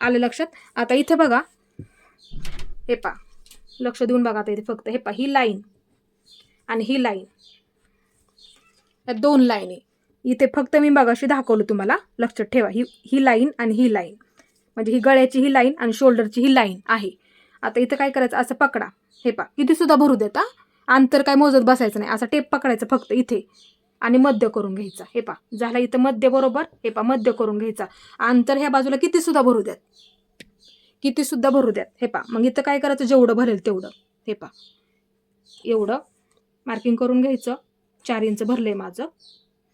आलं लक्षात. आता इथे बघा, हे पहा, लक्ष देऊन बघा. आता इथे फक्त हे पहा, ही लाईन आणि ही लाईन, या 2 लाईन आहे. इथे फक्त मी बघाशी दाखवलं तुम्हाला. लक्षात ठेवा, ही लाईन आणि ही लाईन, म्हणजे ही गळ्याची ही लाईन आणि शोल्डरची ही लाईन आहे. आता इथं काय करायचं, असं पकडा. हे पहा, किती सुद्धा भरू देता. अंतर काय मोजत बसायचं नाही. असा टेप पकडायचा फक्त इथे आणि मध्य करून घ्यायचा. हे पहा, झाला इथं मध्य बरोबर. हे पहा, मध्य करून घ्यायचा. अंतर ह्या बाजूला किती सुद्धा भरू द्यात, किती सुद्धा भरू द्यात. हे पहा, मग इथं काय करायचं, जेवढं भरेल तेवढं. हे पहा, एवढं मार्किंग करून घ्यायचं. 4 इंच भरलंय माझं.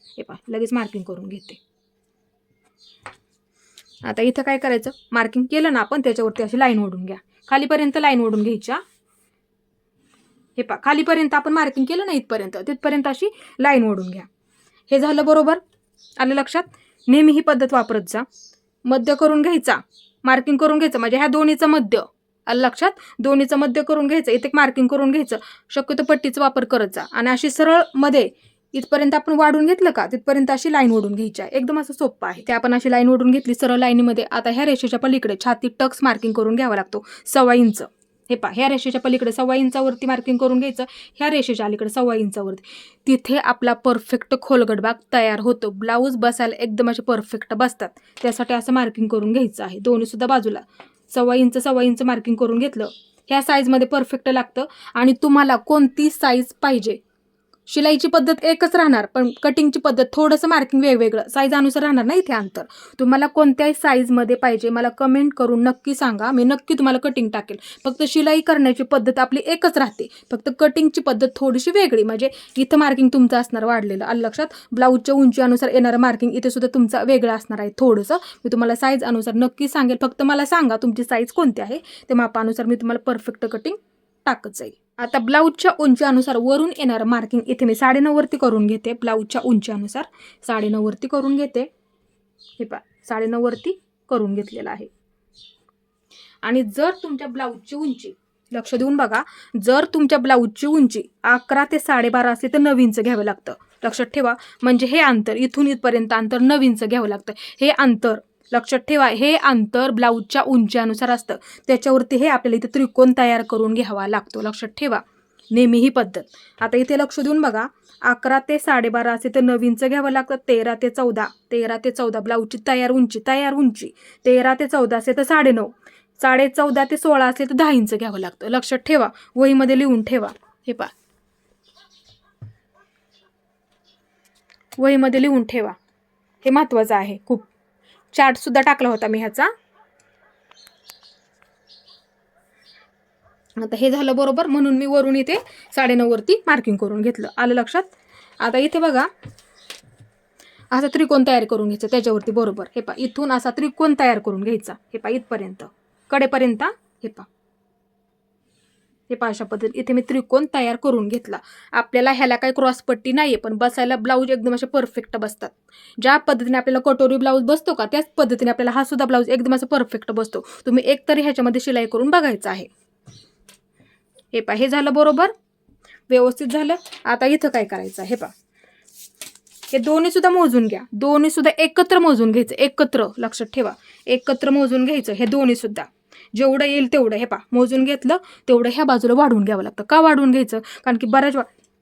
हे पहा, लगेच मार्किंग करून घेते. आता इथं काय करायचं, मार्किंग केलं ना आपण, त्याच्यावरती अशी लाईन ओढून घ्या. खालीपर्यंत लाईन ओढून घ्यायच्या. हे पहा, खालीपर्यंत आपण मार्किंग केलं ना, इथपर्यंत, तिथपर्यंत अशी लाईन ओढून घ्या. हे झालं बरोबर. आलं लक्षात. नेहमी ही पद्धत वापरत जा. मध्य करून घ्यायचा, मार्किंग करून घ्यायचं, म्हणजे ह्या दोन्हीचं मध्य. आलं लक्षात. दोन्हीचं मध्य करून घ्यायचं, इथे मार्किंग करून घ्यायचं. शक्यतो पट्टीचा वापर करत जा. आणि अशी सरळ मध्ये इथपर्यंत आपण वाढून घेतलं का, तिथपर्यंत अशी लाईन ओढून घ्यायची आहे. एकदम असं सोपं आहे. ते आपण अशी लाईन ओढून घेतली सरळ लाईनीमध्ये. आता ह्या रेषेच्या पलीकडे छाती टक्स मार्किंग करून घ्यावा लागतो, 1.25 इंच. हे पहा, ह्या रेषेच्या पलीकडे 1.25 इंचावरती मार्किंग करून घ्यायचं. ह्या रेषेच्या अलीकडे 1.25 इंचावरती. तिथे आपला परफेक्ट खोलगट भाग तयार होतो. ब्लाऊज बसायला एकदम असे परफेक्ट बसतात. त्यासाठी असं मार्किंग करून घ्यायचं आहे. दोन्ही सुद्धा बाजूला 1.25 इंच मार्किंग करून घेतलं. ह्या साईजमध्ये परफेक्ट लागतं. आणि तुम्हाला कोणती साईज पाहिजे, शिलाईची पद्धत एकच राहणार, पण कटिंगची पद्धत थोडंसं मार्किंग वेगवेगळं साईज अनुसार राहणार ना. इथे अंतर तुम्हाला कोणत्याही साईजमध्ये पाहिजे मला कमेंट करून नक्की सांगा. मी नक्की तुम्हाला कटिंग टाकेल. फक्त शिलाई करण्याची पद्धत आपली एकच राहते, फक्त कटिंगची पद्धत थोडीशी वेगळी. म्हणजे इथं मार्किंग तुमचं असणार वाढलेलं. आलं लक्षात. ब्लाऊजच्या उंचीनुसार येणारं मार्किंग इथे सुद्धा तुमचा वेगळं असणार आहे थोडंसं. मी तुम्हाला साईज अनुसार नक्की सांगेल. फक्त मला सांगा तुमची साईज कोणती आहे, ते मापानुसार मी तुम्हाला परफेक्ट कटिंग टाकत जाईल. आता ब्लाऊजच्या उंचीनुसार वरून येणारं मार्किंग इथे मी 9.5 वरती करून घेते. ब्लाऊजच्या उंचीनुसार 9.5 वरती करून घेते. हे पहा, 9.5 वरती करून घेतलेलं आहे. आणि जर तुमच्या ब्लाऊजची उंची, लक्ष देऊन बघा, जर तुमच्या ब्लाऊजची उंची 11 ते 12.5 असते तर 9 इंच घ्यावं लागतं. लक्षात ठेवा. म्हणजे हे अंतर इथून इथपर्यंत अंतर 9 इंच घ्यावं लागतं. हे अंतर लक्षात ठेवा, हे अंतर ब्लाऊजच्या उंचीनुसार असतं. त्याच्यावरती हे आपल्याला इथे त्रिकोण तयार करून घ्यावा लागतो. लक्षात ठेवा नेहमी ही पद्धत. आता इथे लक्ष देऊन बघा, 11 ते 12.5 असे तर 9 इंच घ्यावं लागतं. 13 ते 14 ब्लाऊजची तयार उंची 13 ते 14 असे तर 9.5, 14.5 ते 16 असे तर 10 इंच घ्यावं लागतं. लक्षात ठेवा, वहीमध्ये लिहून ठेवा. हे पहा, वहीमध्ये लिहून ठेवा, हे महत्त्वाचं आहे खूप. चार्ट सुद्धा टाकला होता मी ह्याचा. आता हे झालं बरोबर, म्हणून मी वरून इथे 9.5 वरती मार्किंग करून घेतलं. आलं लक्षात. आता इथे बघा, असा त्रिकोण तयार करून घ्यायचा त्याच्यावरती बरोबर. हे पहा, इथून असा त्रिकोण तयार करून घ्यायचा. हे पहा, इथपर्यंत कडेपर्यंत. हे पहा, हे पहा, अशा पद्धतीने इथे मी त्रिकोण तयार करून घेतला. आपल्याला ह्याला काही क्रॉसपट्टी नाहीये, पण बसायला ब्लाऊज एकदम असे परफेक्ट बसतात. ज्या पद्धतीने आपल्याला कटोरी ब्लाऊज बसतो का, त्याच पद्धतीने आपल्याला हा सुद्धा ब्लाऊज एकदम असं परफेक्ट बसतो. तुम्ही एक तरी ह्याच्यामध्ये शिलाई करून बघायचं आहे. हे पहा, हे झालं बरोबर, व्यवस्थित झालं. आता इथं काय करायचं, हे पहा, हे दोन्ही सुद्धा मोजून घ्या. दोन्ही सुद्धा एकत्र मोजून घ्यायचं, एकत्र. लक्षात ठेवा, एकत्र मोजून घ्यायचं हे दोन्ही सुद्धा. जेवढं येईल तेवढं हे मोजून घेतलं तेवढं ह्या बाजूला वाढवून घ्यावं लागतं. का वाढवून घ्यायचं? कारण की बऱ्याच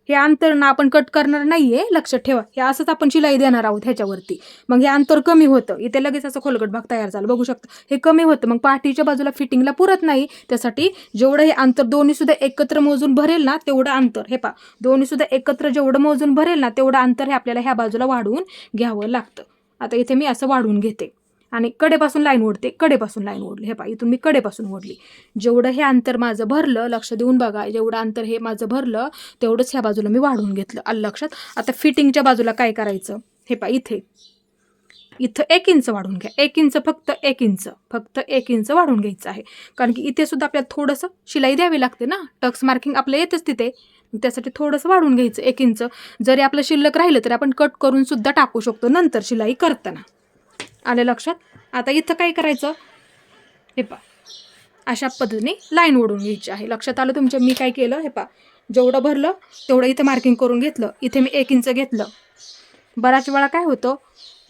हे अंतर ना आपण कट करणार नाहीये, लक्षात ठेवा. हे असंच आपण शिलाई देणार आहोत ह्याच्यावरती. मग हे अंतर कमी होतं, इथे लगेच असं खोलगट भाग तयार झाला, बघू शकता. हे कमी होतं, मग पाठीच्या बाजूला फिटिंगला पुरत नाही. त्यासाठी जेवढं हे अंतर दोन्ही सुद्धा एकत्र मोजून भरेल ना तेवढं अंतर हे दोन्ही सुद्धा एकत्र जेवढं मोजून भरेल ना तेवढं अंतर हे आपल्याला ह्या बाजूला वाढवून घ्यावं लागतं. आता इथे मी असं वाढवून घेते आणि कडेपासून लाईन ओढते, कडेपासून लाईन ओढली. हे इथून मी कडेपासून ओढली. जेवढं हे अंतर माझं भरलं, लक्ष देऊन बघा, जेवढं अंतर हे माझं भरलं तेवढंच ह्या बाजूला मी वाढवून घेतलं. आलं लक्षात? आता फिटिंगच्या बाजूला काय करायचं? हे इथे इथं 1 इंच वाढवून घ्या. 1 इंच, फक्त 1 इंच, फक्त 1 इंच वाढवून घ्यायचं आहे. कारण की इथे सुद्धा आपल्याला थोडंसं शिलाई द्यावी लागते ना, टक्स मार्किंग आपलं येतच तिथे, त्यासाठी थोडंसं वाढवून घ्यायचं 1 इंच. जरी आपलं शिल्लक राहिलं तरी आपण कट करून सुद्धा टाकू शकतो नंतर शिलाई करताना. आले लक्षात? आता इथं काय करायचं? हे अशा पद्धतीने लाईन ओढून घ्यायची आहे. लक्षात आलं तुमच्या? मी काय केलं? हे जेवढं भरलं तेवढं इथं मार्किंग करून घेतलं. इथे मी 1 इंच घेतलं. बऱ्याच वेळा काय होतं,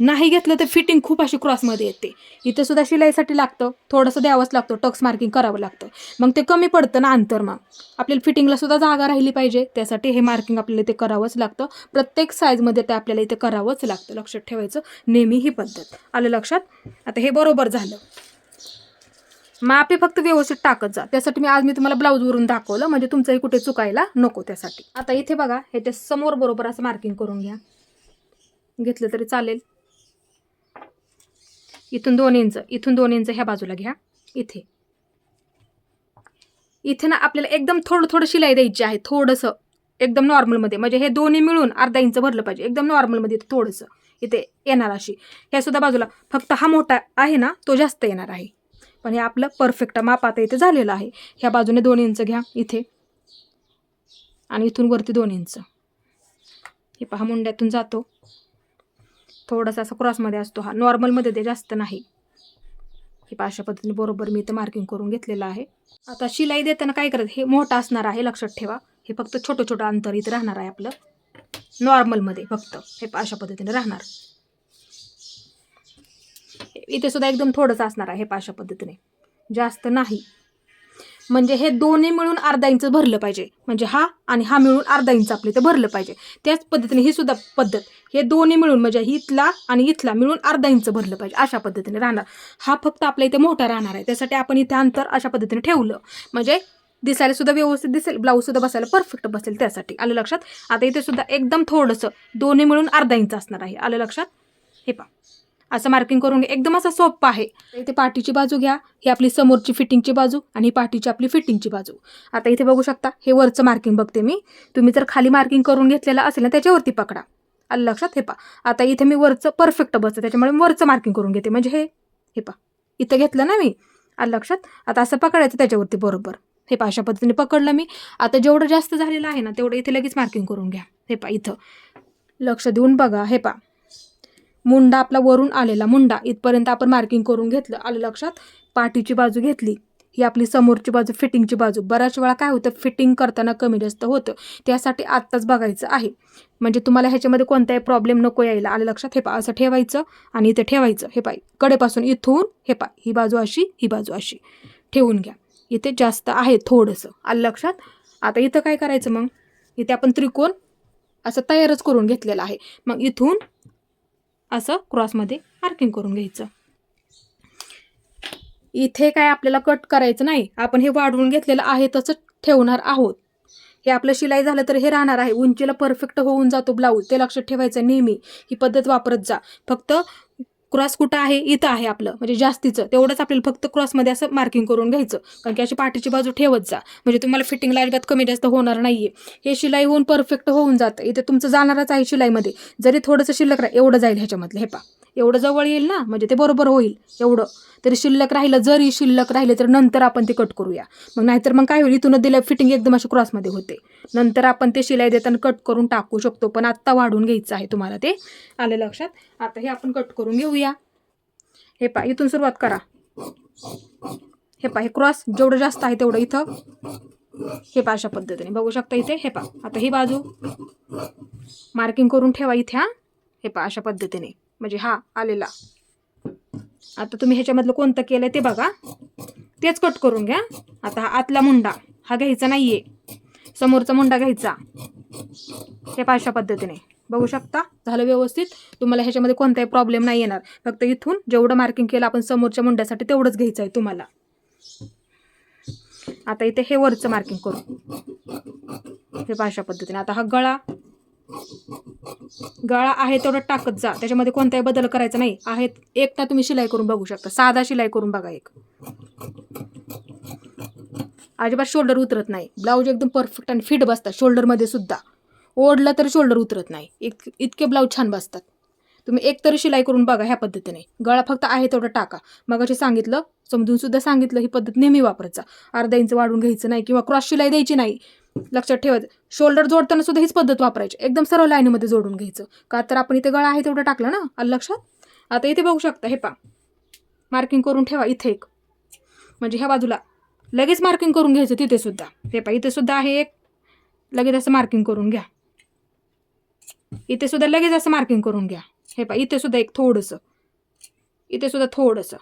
नाही घेतलं तर फिटिंग खूप अशी क्रॉसमध्ये येते. इथं सुद्धा शिलाईसाठी लागतं, थोडंसं द्यावंच लागतं, टक्स मार्किंग करावं लागतं. मग ते कमी पडतं ना अंतर. मग आपल्याला फिटिंगला सुद्धा जागा राहिली पाहिजे, त्यासाठी हे मार्किंग आपल्याला इथे करावंच लागतं. प्रत्येक साईजमध्ये ते आपल्याला इथे करावंच लागतं. लक्षात ठेवायचं नेहमी ही पद्धत. आलं लक्षात? आता हे बरोबर झालं. मापे फक्त व्यवस्थित टाकत जा. त्यासाठी मी तुम्हाला ब्लाऊजवरून दाखवलं, म्हणजे तुमचंही कुठे चुकायला नको त्यासाठी. आता इथे बघा, ह्याच्या समोर बरोबर असं मार्किंग करून घ्या. घेतलं तरी चालेल. इथून 2 इंच, इथून 2 इंच ह्या बाजूला घ्या. इथे ना आपल्याला एकदम थोडं शिलाई द्यायची आहे, थोडंसं एकदम नॉर्मलमध्ये. म्हणजे हे दोन्ही मिळून अर्धा इंच भरलं पाहिजे, एकदम नॉर्मलमध्ये. थोडंसं इथे येणार अशी, ह्या सुद्धा बाजूला. फक्त हा मोठा आहे ना तो जास्त येणार आहे, पण हे आपलं परफेक्ट माप आता इथे झालेलं आहे. ह्या बाजूने 2 इंच घ्या इथे, आणि इथून वरती 2 इंच. हे पहा, मुंड्यातून जातो, थोडासा असा क्रॉसमध्ये असतो, हा नॉर्मलमध्ये ते जास्त नाही. हे पहा, अशा पद्धतीने बरोबर मी इथं मार्किंग करून घेतलेलं आहे. आता शिलाई देताना काय करायचं, हे मोठं असणार आहे, लक्षात ठेवा. हे फक्त छोटं अंतर इथं राहणार आहे आपलं नॉर्मलमध्ये फक्त. हे पहा, अशा पद्धतीने राहणार. इथे सुद्धा एकदम थोडंच असणार आहे. हे पहा, अशा पद्धतीने, जास्त नाही. म्हणजे हे दोन्ही मिळून अर्धा इंच भरलं पाहिजे. म्हणजे हा आणि हा मिळून अर्धा इंच आपले ते भरलं पाहिजे. त्याच पद्धतीने ही सुद्धा पद्धत, हे दोन्ही मिळून म्हणजे इथला आणि इथला मिळून अर्धा इंच भरलं पाहिजे. अशा पद्धतीने राहणार. हा फक्त आपल्या इथे मोठा राहणार आहे, त्यासाठी आपण इथे अंतर अशा पद्धतीने ठेवलं, म्हणजे दिसायला सुद्धा व्यवस्थित दिसेल, ब्लाऊज सुद्धा बसायला परफेक्ट बसेल, त्यासाठी. आलं लक्षात? आता इथे सुद्धा एकदम थोडंसं दोन्ही मिळून अर्धा इंच असणार आहे. आलं लक्षात? हे पहा, असं मार्किंग करून घ्या. एकदम असं सोपं आहे. इथे पाठीची बाजू घ्या, ही आपली समोरची फिटिंगची बाजू आणि ही पाठीची आपली फिटिंगची बाजू. आता इथे बघू शकता, हे वरचं मार्किंग बघते मी. तुम्ही जर खाली मार्किंग करून घेतलेलं असेल ना त्याच्यावरती पकडा. आलं लक्षात? हे पहा, आता इथे मी वरचं परफेक्ट बसतं, त्याच्यामुळे मी वरचं मार्किंग करून घेते. म्हणजे हे पहा, इथं घेतलं ना मी. आलं लक्षात? आता असं पकडायचं त्याच्यावरती बरोबर. हे पहा, अशा पद्धतीने पकडलं मी. आता जेवढं जास्त झालेलं आहे ना तेवढं इथे लगेच मार्किंग करून घ्या. हे पहा, इथं लक्ष देऊन बघा. हे पहा, मुंडा आपला वरून आलेला मुंडा इथपर्यंत आपण मार्किंग करून घेतलं. आलं लक्षात? पाठीची बाजू घेतली, ही आपली समोरची बाजू फिटिंगची बाजू. बऱ्याच वेळा काय होतं, फिटिंग करताना कमी जास्त होतं, त्यासाठी आत्ताच बघायचं आहे, म्हणजे तुम्हाला ह्याच्यामध्ये कोणताही प्रॉब्लेम नको यायला. आलं लक्षात? हे पहा, असं ठेवायचं आणि इथे ठेवायचं. हे पहा, कडेपासून इथून हे पहा, ही बाजू अशी, ही बाजू अशी ठेवून घ्या. इथे जास्त आहे थोडंसं. आलं लक्षात? आता इथं काय करायचं, मग इथे आपण त्रिकोण असं तयारच करून घेतलेलं आहे. मग इथून असं क्रॉसमध्ये मार्किंग करून घ्यायचं. इथे काय आपल्याला कट करायचं नाही, आपण हे वाढवून घेतलेलं आहे तसं ठेवणार आहोत. हे आपलं शिलाई झालं तर हे राहणार आहे. उंचीला परफेक्ट होऊन जातो ब्लाऊज, ते लक्षात ठेवायचं नेहमी. ही पद्धत वापरत जा. फक्त क्रॉस कुठं आहे, इथं आहे आपलं, म्हणजे जास्तीचं तेवढंच आपल्याला फक्त क्रॉसमध्ये असं मार्किंग करून घ्यायचं. कारण की अशी पाठीची बाजू ठेवत जा, म्हणजे तुम्हाला फिटिंगला अजिबात कमी जास्त होणार नाहीये. हे शिलाई होऊन परफेक्ट होऊन जातं. इथे तुमचं जाणारच आहे शिलाईमध्ये, जरी थोडंसं शिल्लक राहील एवढं जाईल ह्याच्यामधलं. हे पहा, एवढं जवळ येईल ना, म्हणजे ते बरोबर होईल. एवढं तरी शिल्लक राहिलं, जरी शिल्लक राहिले तर नंतर आपण ते कट करूया. मग नाहीतर मग काय होईल, इथूनच दिलं फिटिंग एकदम अशी क्रॉसमध्ये होते. नंतर आपण ते शिलाई देताना कट करून टाकू शकतो, पण आत्ता वाढून घ्यायचं आहे तुम्हाला ते. आलं लक्षात? आता हे आपण कट करून घेऊया. हे पहा, इथून सुरुवात करा. हे पहा, हे क्रॉस जेवढं जास्त आहे तेवढं इथं. हे पहा, अशा पद्धतीने बघू शकता इथे. हे पहा, आता ही बाजू मार्किंग करून ठेवा इथे. हे पहा, अशा पद्धतीने, म्हणजे हा आलेला. आता तुम्ही ह्याच्यामधलं कोणतं केलंय ते बघा. तेच कट करून घ्या. आता हा आतला मुंडा हा घ्यायचा नाहीये, समोरचा मुंडा घ्यायचा. हे अशा पद्धतीने बघू शकता. झालं व्यवस्थित. तुम्हाला ह्याच्यामध्ये कोणताही प्रॉब्लेम नाही येणार. फक्त इथून जेवढं मार्किंग केलं आपण समोरच्या मुंड्यासाठी तेवढंच घ्यायचं आहे तुम्हाला. आता इथे हे वरचं मार्किंग करू. हे अशा पद्धतीने. आता हा गळा आहे तेवढं टाकत जा, त्याच्यामध्ये कोणताही बदल करायचा नाही. आहे एकटा तुम्ही शिलाई करून बघू शकता. साधा शिलाई करून बघा एक. अजिबात शोल्डर उतरत नाही. ब्लाऊज एकदम परफेक्ट आणि फिट बसतात. शोल्डरमध्ये सुद्धा ओढलं तर शोल्डर उतरत नाही. इतके ब्लाऊज छान बसतात. तुम्ही एक तरी शिलाई करून बघा ह्या पद्धतीने. गळा फक्त आहे तेवढं टाका. मगाशी सांगितलं, समजून सुद्धा सांगितलं, ही पद्धत नेहमी वापरायचा. अर्धा इंच वाढून घ्यायचं नाही किंवा क्रॉस शिलाई द्यायची नाही. लक्षात ठेवायचं. शोल्डर जोडताना सुद्धा हीच पद्धत वापरायची. एकदम सरळ लाईनीमध्ये जोडून घ्यायचं. का तर आपण इथे गळा आहे तेवढं टाकलं ना, आलं लक्षात. आता इथे बघू शकता. हे मार्किंग करून ठेवा इथे एक, म्हणजे ह्या बाजूला लगेच मार्किंग करून घ्यायचं. तिथे सुद्धा हे इथे सुद्धा आहे एक, लगेच असं मार्किंग करून घ्या. इथे सुद्धा लगेच असं मार्किंग करून घ्या. हे इथे सुद्धा एक थोडंसं, इथे सुद्धा थोडंसं.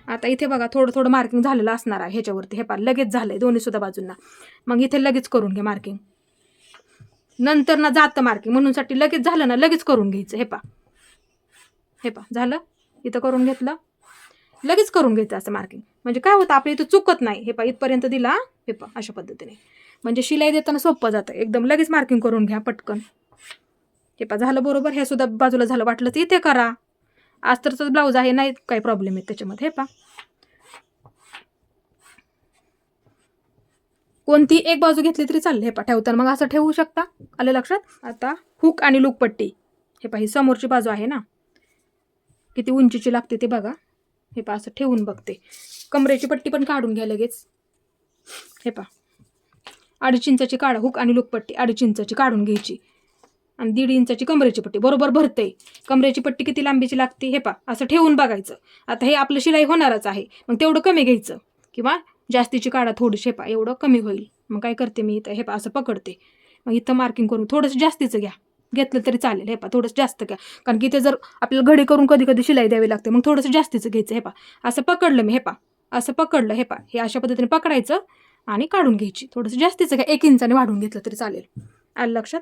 आता इथे बघा थोडं थोडं मार्किंग झालेलं असणार आहे ह्याच्यावरती. हे लगेच झालंय दोन्ही सुद्धा बाजूंना. मग इथे लगेच करून घ्या मार्किंग. नंतर ना जातं मार्किंग म्हणून साठी लगेच झालं ना लगेच करून घ्यायचं. हे झालं. इथं करून घेतलं, लगेच करून घ्यायचं असं मार्किंग. म्हणजे काय होतं आपल्या इथं चुकत नाही. हे इथपर्यंत दिला. हे अशा पद्धतीने म्हणजे शिलाई देताना सोपं जातं. एकदम लगेच मार्किंग करून घ्या पटकन. हे झालं बरोबर. हे सुद्धा बाजूला झालं. वाटलं तर इथे करा. अस्तरचं ब्लाऊज आहे, नाही काही प्रॉब्लेम आहे त्याच्यामध्ये. हे कोणती एक बाजू घेतली तरी चालेल. हे ठेवताना मग असं ठेवू शकता. आलं लक्षात. आता हुक आणि लूक पट्टी. ही समोरची बाजू आहे ना, किती उंचीची लागते ते बघा. हे असं ठेवून बघते. कमरेची पट्टी पण काढून घ्या लगेच. हे 2.5 इंचाची काढा. हुक आणि लूक पट्टी 2.5 इंचाची काढून घ्यायची आणि 1.5 इंचाची कमरेची पट्टी बरोबर भरते. कमरेची पट्टी किती लांबीची लागते हे असं ठेवून बघायचं. आता हे आपलं शिलाई होणारच आहे, मग तेवढं कमी घ्यायचं किंवा जास्तीची काढा थोडीशी. एवढं कमी होईल. मग काय करते मी इथं, हे असं पकडते. मग इथं मार्किंग करून थोडंसं जास्तीचं घेतलं तरी चालेल. हे थोडंसं जास्त घ्या, कारण की ते जर आपल्याला घडी करून कधी कधी शिलाई द्यावी लागते. मग थोडंसं जास्तीचं घ्यायचं. हे असं पकडलं मी. असं पकडलं. हे अशा पद्धतीने पकडायचं आणि काढून घ्यायची. थोडंसं जास्तीचं घ्या. 1 इंचाने वाढून घेतलं तरी चालेल. आलं लक्षात.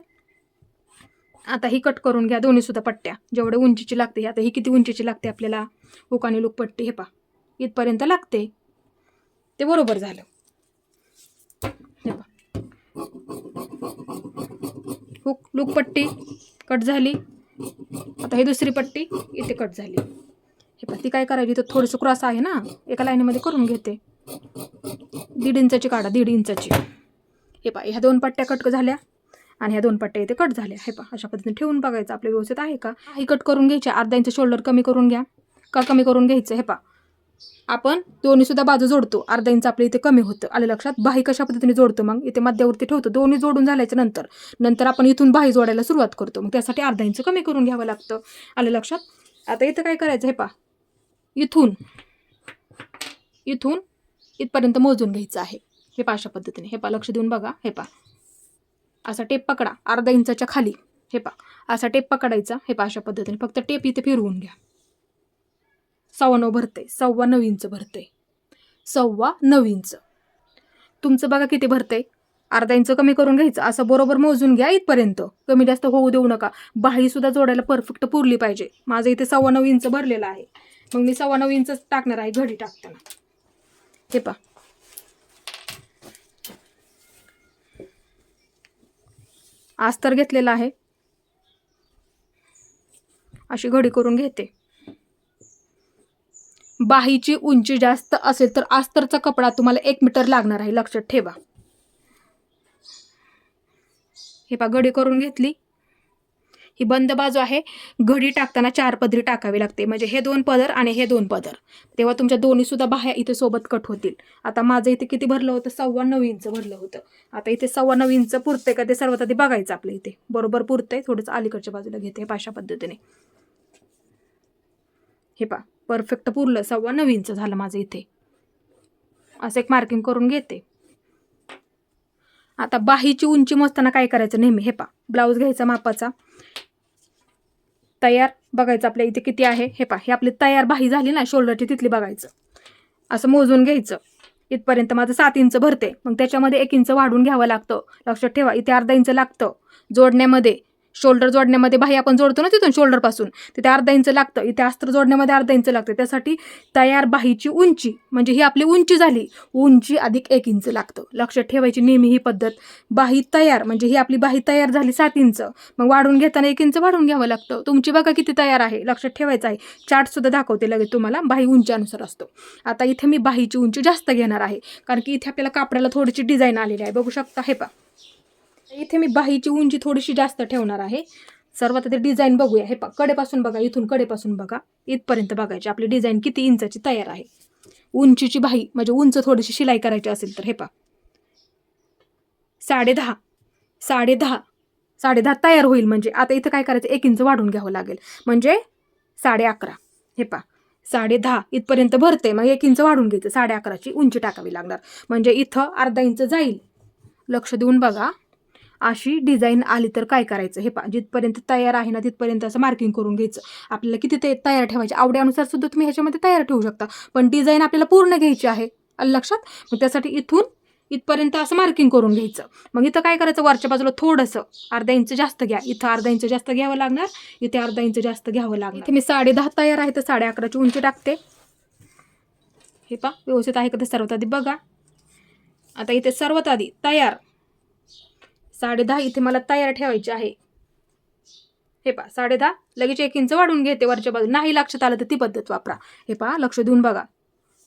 आता ही कट करून घ्या दोन्ही सुद्धा पट्ट्या जेवढे उंचीची लागते. आता ही किती उंचीची लागते आपल्याला, हुक आणि लूक पट्टी. हे इथपर्यंत लागते. ते बरोबर झालं. हे हुक लूक पट्टी कट झाली. आता ही दुसरी पट्टी इथे कट झाली. हे ती काय करायची, तर थोडंसं क्रॉस आहे ना, एका लाईनीमध्ये करून घेते. 1.5 इंचाची काढा. 1.5 इंचाची. हे ह्या 2 पट्ट्या कट झाल्या आणि ह्या 2 पट्ट्या इथे कट झाल्या. हे अशा पद्धतीने ठेवून बघायचं आपलं व्यवस्थित आहे का. ही कट करून घ्यायची. अर्धा इंच शोल्डर कमी करून घ्या. कमी करून घ्यायचं. हे आपण दोन्ही सुद्धा बाजू जोडतो. अर्धा इंच आपल्या इथे कमी होतं. आलं लक्षात. बाही कशा पद्धतीने जोडतो, मग इथे मध्यावरती ठेवतो. दोन्ही जोडून झाल्याच्या नंतर आपण इथून बाही जोडायला सुरुवात करतो. मग त्यासाठी अर्धा इंच कमी करून घ्यावं लागतं. आलं लक्षात. आता इथं काय करायचं, हे इथून इथपर्यंत मोजून घ्यायचं आहे. हे अशा पद्धतीने. हे लक्ष देऊन बघा. हे असा टेप पकडा अर्धा इंचाच्या खाली. हे असा टेप पकडायचा. हे अशा पद्धतीने. फक्त टेप इथे फिरवून घ्या. 9.25 भरते. 9.25 इंच भरते. 9.25 इंच. तुमचं बघा किती भरते. अर्धा इंच कमी करून घ्यायचं. असं बरोबर मोजून घ्या इथपर्यंत. कमी जास्त होऊ देऊ नका. बाही सुद्धा जोडायला परफेक्ट पुरली पाहिजे. माझं इथे 9.25 इंच भरलेलं आहे. मग मी 9.25 इंच टाकणार आहे घडी टाकताना. हे अस्तर घेतलेला आहे. अशी घडी करून घेते. बाहीची उंची जास्त असेल तर अस्तरचा कपडा तुम्हाला 1 मीटर लागणार आहे. लक्षात ठेवा. हे घडी करून घेतली. ही बंद बाजू आहे. घडी टाकताना 4 पदरी टाकावी लागते. म्हणजे हे 2 पदर आणि हे 2 पदर. तेव्हा तुमच्या दोन्ही सुद्धा बाह्या इथे सोबत कट होतील. आता माझं इथे किती भरलं होतं, 9.25 इंच भरलं होतं. आता इथे 9.25 इंच पुरते का ते सर्वात आधी बघायचं आपल्या इथे. बरोबर पुरतंय. थोडंसं अलीकडच्या बाजूला घेते. अशा पद्धतीने. हे परफेक्ट पुरलं. 9.25 इंच झालं माझं इथे. असं एक मार्किंग करून घेते. आता बाहीची उंची मोजताना काय करायचं नेहमी, हे ब्लाऊज घ्यायचा मापाचा. तयार बघायचं आपल्या इथे किती आहे. हे आपली तयार बाही झाली ना शोल्डरची, तिथली बघायचं. असं मोजून घ्यायचं. इथपर्यंत माझं 7 इंच भरते, मग त्याच्यामध्ये 1 इंच वाढून घ्यावं लागतं. लक्षात ठेवा, इथे अर्धा इंच लागतं जोडण्यामध्ये. शोल्डर जोडण्यामध्ये बाही आपण जोडतो ना तिथून शोल्डरपासून, तिथे अर्धा इंच लागतं. इथे अस्त्र जोडण्यामध्ये अर्धा इंच लागतं. त्यासाठी तयार बाहीची उंची म्हणजे ही आपली उंची झाली, उंची अधिक 1 इंच लागतं. लक्षात ठेवायची नेहमी ही पद्धत. बाही तयार म्हणजे ही आपली बाही तयार झाली 7 इंच, मग वाढून घेताना 1 इंच वाढून घ्यावं लागतं. तुमची बघा किती तयार आहे, लक्षात ठेवायचं आहे. चार्टसुद्धा दाखवते लगेच तुम्हाला, बाही उंचीनुसार असतो. आता इथे मी बाहीची उंची जास्त घेणार आहे, कारण की इथे आपल्याला कापडाला थोडीशी डिझाईन आलेली आहे, बघू शकता. हे पहा, इथे मी बाहीची उंची थोडीशी जास्त ठेवणार आहे. सर्वात आधी डिझाईन बघूया. हे पहा, कडेपासून बघा, इथून कडेपासून बघा, इथपर्यंत बघायची आपली डिझाईन किती इंचाची तयार आहे. उंचीची बाही म्हणजे उंच थोडीशी शिलाई करायची असेल तर हे पहा 10.5 10.5 तयार होईल. म्हणजे आता इथं काय करायचं, 1 इंच वाढून घ्यावं लागेल, म्हणजे 11.5. हे पहा 10.5 इथपर्यंत भरते, मग 1 इंच वाढून घ्यायचं, 11.5ची उंची टाकावी लागणार. म्हणजे इथं अर्धा इंच जाईल. लक्ष देऊन बघा. अशी डिझाईन आली तर काय करायचं, हे पहा जिथपर्यंत तयार आहे ना तिथपर्यंत असं मार्किंग करून घ्यायचं. आपल्याला किती ते तयार ठेवायचे आवड्यानुसार सुद्धा तुम्ही ह्याच्यामध्ये तयार ठेवू शकता, पण डिझाईन आपल्याला पूर्ण घ्यायची आहे, लक्षात. मग त्यासाठी इथून इथपर्यंत असं मार्किंग करून घ्यायचं. मग इथं काय करायचं, वरच्या बाजूला थोडंसं अर्धा इंच जास्त घ्या. इथं अर्धा इंच जास्त घ्यावं लागणार, इथे अर्धा इंच जास्त घ्यावं लागणार. इथे मी 10.5 तयार आहे तर 11.5ची उंची टाकते. हे पहा व्यवस्थित आहे का ते सर्वात आधी बघा. आता इथे सर्वात आधी तयार 10.5 इथे मला तयार ठेवायची आहे. हे पहा 10.5 लगेच 1 इंच वाढून घेते वरच्या बाजूला. नाही लक्षात आलं तर ती पद्धत वापरा. हे पहा लक्ष देऊन बघा,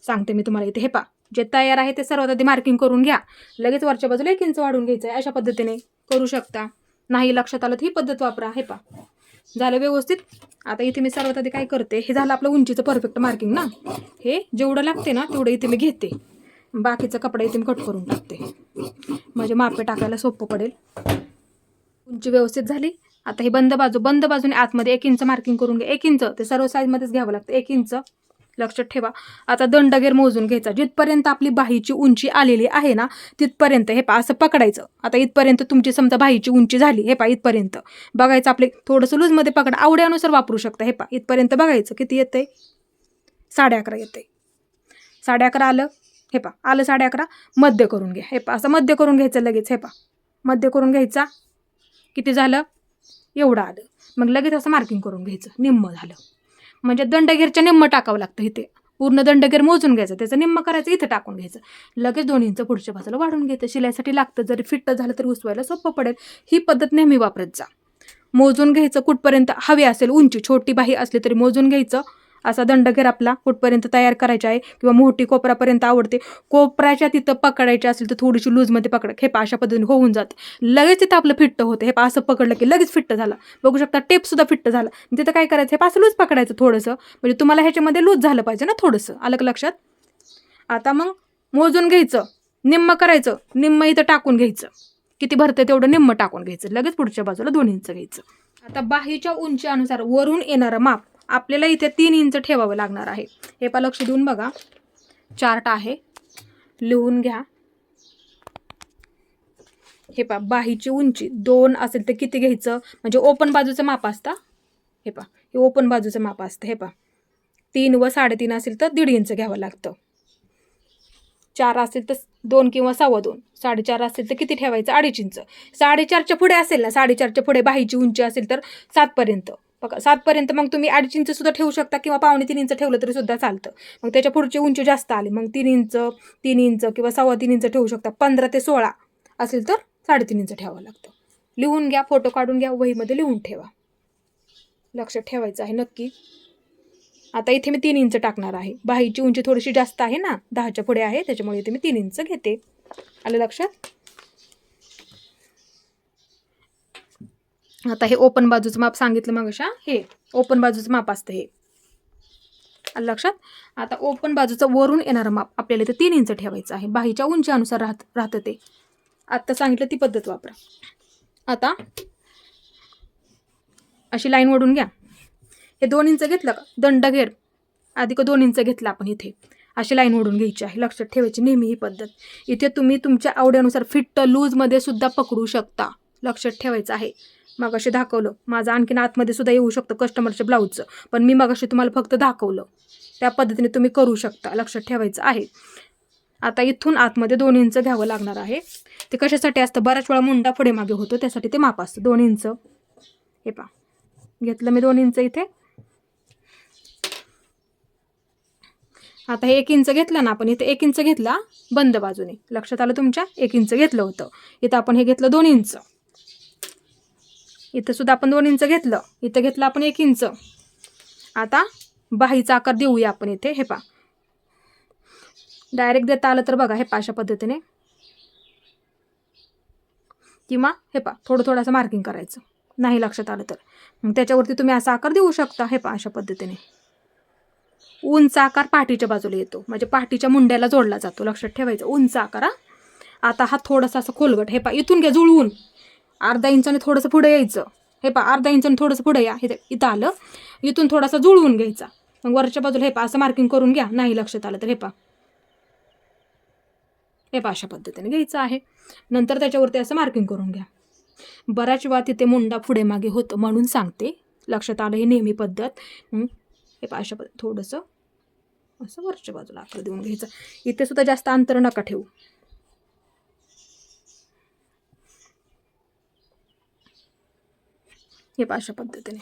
सांगते मी तुम्हाला. इथे हे पहा जे तयार आहे ते सर्वात आधी मार्किंग करून घ्या, लगेच वरच्या बाजूला 1 इंच वाढून घ्यायचं आहे. अशा पद्धतीने करू शकता. नाही लक्षात आलं तर ही पद्धत वापरा. हे पहा झालं व्यवस्थित. आता इथे मी सर्वात आधी काय करते, हे झालं आपलं उंचीचं परफेक्ट मार्किंग ना. हे जेवढं लागते ना तेवढं इथे मी घेते, बाकीचा कपडा इथे मी कट करून टाकते, म्हणजे मापे टाकायला सोपं पडेल. उंची व्यवस्थित झाली. आता ही बंद बाजूने आतमध्ये 1 इंच मार्किंग करून घ्या. 1 इंच ते सर्व साईजमध्येच घ्यावं लागतं, 1 इंच. लक्षात ठेवा. आता दंडगेर मोजून घ्यायचा. जिथपर्यंत आपली बाहीची उंची आलेली आहे ना तिथपर्यंत हे पहा असं पकडायचं. आता इथपर्यंत तुमची समजा बाहीची उंची झाली, हे पहा इथपर्यंत बघायचं. आपले थोडंसं लूजमध्ये पकडा, आवड्यानुसार वापरू शकता. हे पहा इथपर्यंत बघायचं किती येते, 11.5 येते. 11.5 आलं. हे पहा आलं 11.5. मध्य करून घ्या. हे पहा असं मध्य करून घ्यायचं लगेच. हे पहा मध्य करून घ्यायचा. किती झालं, एवढं आलं. मग लगेच असं मार्किंग करून घ्यायचं, निम्म झालं. म्हणजे दंडगेरच्या निम्म टाकावं लागतं. इथे पूर्ण दंडगेर मोजून घ्यायचं, त्याचं निम्म करायचं, इथं टाकून घ्यायचं. लगेच 2 इंच पुढच्या बाजूला वाढून घ्यायचं. शिलाईसाठी लागतं, जरी फिट्ट झालं तरी उसवायला सोपं पडेल. ही पद्धत नेहमी वापरत जा. मोजून घ्यायचं कुठपर्यंत हवी असेल उंची, छोटी बाही असली तरी मोजून घ्यायचं. असा दंडगेर आपला कुठपर्यंत तयार करायचा आहे, किंवा मोठी कोपऱ्यापर्यंत आवडते, कोपऱ्याच्या तिथं पकडायची असेल तर थोडीशी लूजमध्ये पकडा. हे पहा अशा पद्धतीने होऊन जातं. लगेच तिथं आपलं फिट्ट होतं. हे पहा असं पकडलं की लगेच फिट्ट झालं. बघू शकता टेपसुद्धा फिट्ट झाला. तिथं काय करायचं, हे पहा असं लूज पकडायचं थोडंसं, म्हणजे तुम्हाला ह्याच्यामध्ये लूज झालं पाहिजे ना थोडंसं, आलं का लक्षात. आता मग मोजून घ्यायचं, निम्म करायचं, निम्म इथं टाकून घ्यायचं. किती भरते तेवढं निम्म टाकून घ्यायचं. लगेच पुढच्या बाजूला 2 इंच घ्यायचं. आता बाहीच्या उंची अनुसार वरून येणारं माप आपल्याला इथे 3 इंच ठेवावं लागणार आहे. हे पहा लक्ष देऊन बघा, चार्ट आहे, लिहून घ्या. हे पहा बाहीची उंची 2 असेल तर किती घ्यायचं, म्हणजे ओपन बाजूचं माप असतं. हे पहा हे ओपन बाजूचं माप असतं. हे पहा 3 व 3.5 असेल तर 1.5 इंच घ्यावं लागतं. 4 असेल तर 2 किंवा 2.25. 4.5 असेल तर किती ठेवायचं, 2.5 इंच. 4.5च्या पुढे असेल ना, 4.5च्या पुढे बाहीची उंची असेल तर 7 पर्यंत बघा, 7 पर्यंत मग तुम्ही 2.5 इंच सुद्धा ठेवू शकता, किंवा 2.25 इंच ठेवलं तरी सुद्धा चालतं. मग त्याच्या पुढची उंची जास्त आली मग 3 इंच 3 इंच किंवा 3.25 इंच ठेवू शकता. 15 ते 16 असेल तर 3.5 इंच ठेवावं लागतं. लिहून घ्या, फोटो काढून घ्या, वहीमध्ये लिहून ठेवा. लक्षात ठेवायचं आहे नक्की. आता इथे मी 3 इंच टाकणार आहे. बाहीची उंची थोडीशी जास्त आहे ना, 10च्या पुढे आहे, त्याच्यामुळे इथे मी 3 इंच घेते. आलं लक्षात. आता हे ओपन बाजूचं माप सांगितलं मग अशा, हे ओपन बाजूचं माप असतं हे, आलं लक्षात. आता ओपन बाजूचं वरून येणारं माप आपल्याला इथे 3 इंच ठेवायचं आहे. बाहीच्या उंची अनुसार राहतं ते. आत्ता सांगितलं ती पद्धत वापरा. आता अशी लाईन ओढून घ्या. हे 2 इंच घेतलं का, दंडगेर अधिक 2 इंच घेतला आपण, इथे अशी लाईन ओढून घ्यायची आहे. लक्षात ठेवायची नेहमी ही पद्धत. इथे तुम्ही तुमच्या आवडीनुसार फिट्ट लूजमध्ये सुद्धा पकडू शकता. लक्षात ठेवायचं आहे. मग असे दाखवलं, माझं आणखीन आतमध्ये सुद्धा येऊ शकतं कस्टमरच्या ब्लाऊजचं, पण मी मग अशी तुम्हाला फक्त दाखवलं. त्या पद्धतीने तुम्ही करू शकता, लक्षात ठेवायचं आहे. आता इथून आतमध्ये 2 इंच घ्यावं लागणार आहे. ते कशासाठी असतं, बऱ्याच वेळा मुंडा पुढे मागे होतो, त्यासाठी ते माप असतं 2 इंच. हे पहा, घेतलं मी 2 इंच इथे. आता हे 1 इंच घेतलं ना आपण, इथे 1 इंच घेतला बंद बाजूने, लक्षात आलं तुमच्या, 1 इंच घेतलं होतं. इथं आपण हे घेतलं 2 इंच, इथं सुद्धा आपण 2 इंच घेतलं, इथं घेतलं आपण 1 इंच. आता बाहीचा आकार देऊया आपण इथे. हे पहा, डायरेक्ट देता आलं तर बघा, हे पहा अशा पद्धतीने, किंवा हे पहा थोडं असं मार्किंग करायचं, नाही लक्षात आलं तर मग त्याच्यावरती तुम्ही असा आकार देऊ शकता. हे पहा अशा पद्धतीने उंच आकार पाठीच्या बाजूला येतो, म्हणजे पाठीच्या मुंड्याला जोडला जातो, लक्षात ठेवायचं, उंच आकार. आता हा थोडासा असं खोलगट, हे पहा इथून घ्या जुळवून, अर्धा इंचाने थोडंसं पुढे यायचं. हे पहा अर्धा इंचाने थोडंसं पुढे या, हे इथं आलं, इथून थोडासा जुळवून घ्यायचा, मग वरच्या बाजूला हे पहा असं मार्किंग करून घ्या, नाही लक्षात आलं तर हे पहा अशा पद्धतीने घ्यायचं आहे. नंतर त्याच्यावरती असं मार्किंग करून घ्या. बऱ्याच वेळा तिथे मुंडा पुढे मागे होतं म्हणून सांगते, लक्षात आलं, ही नेहमी पद्धत. हे पहा अशा पद्धत थोडंसं असं वरच्या बाजूला आकार देऊन घ्यायचं. इथे सुद्धा जास्त अंतर नका ठेवू. हे पहा अशा पद्धतीने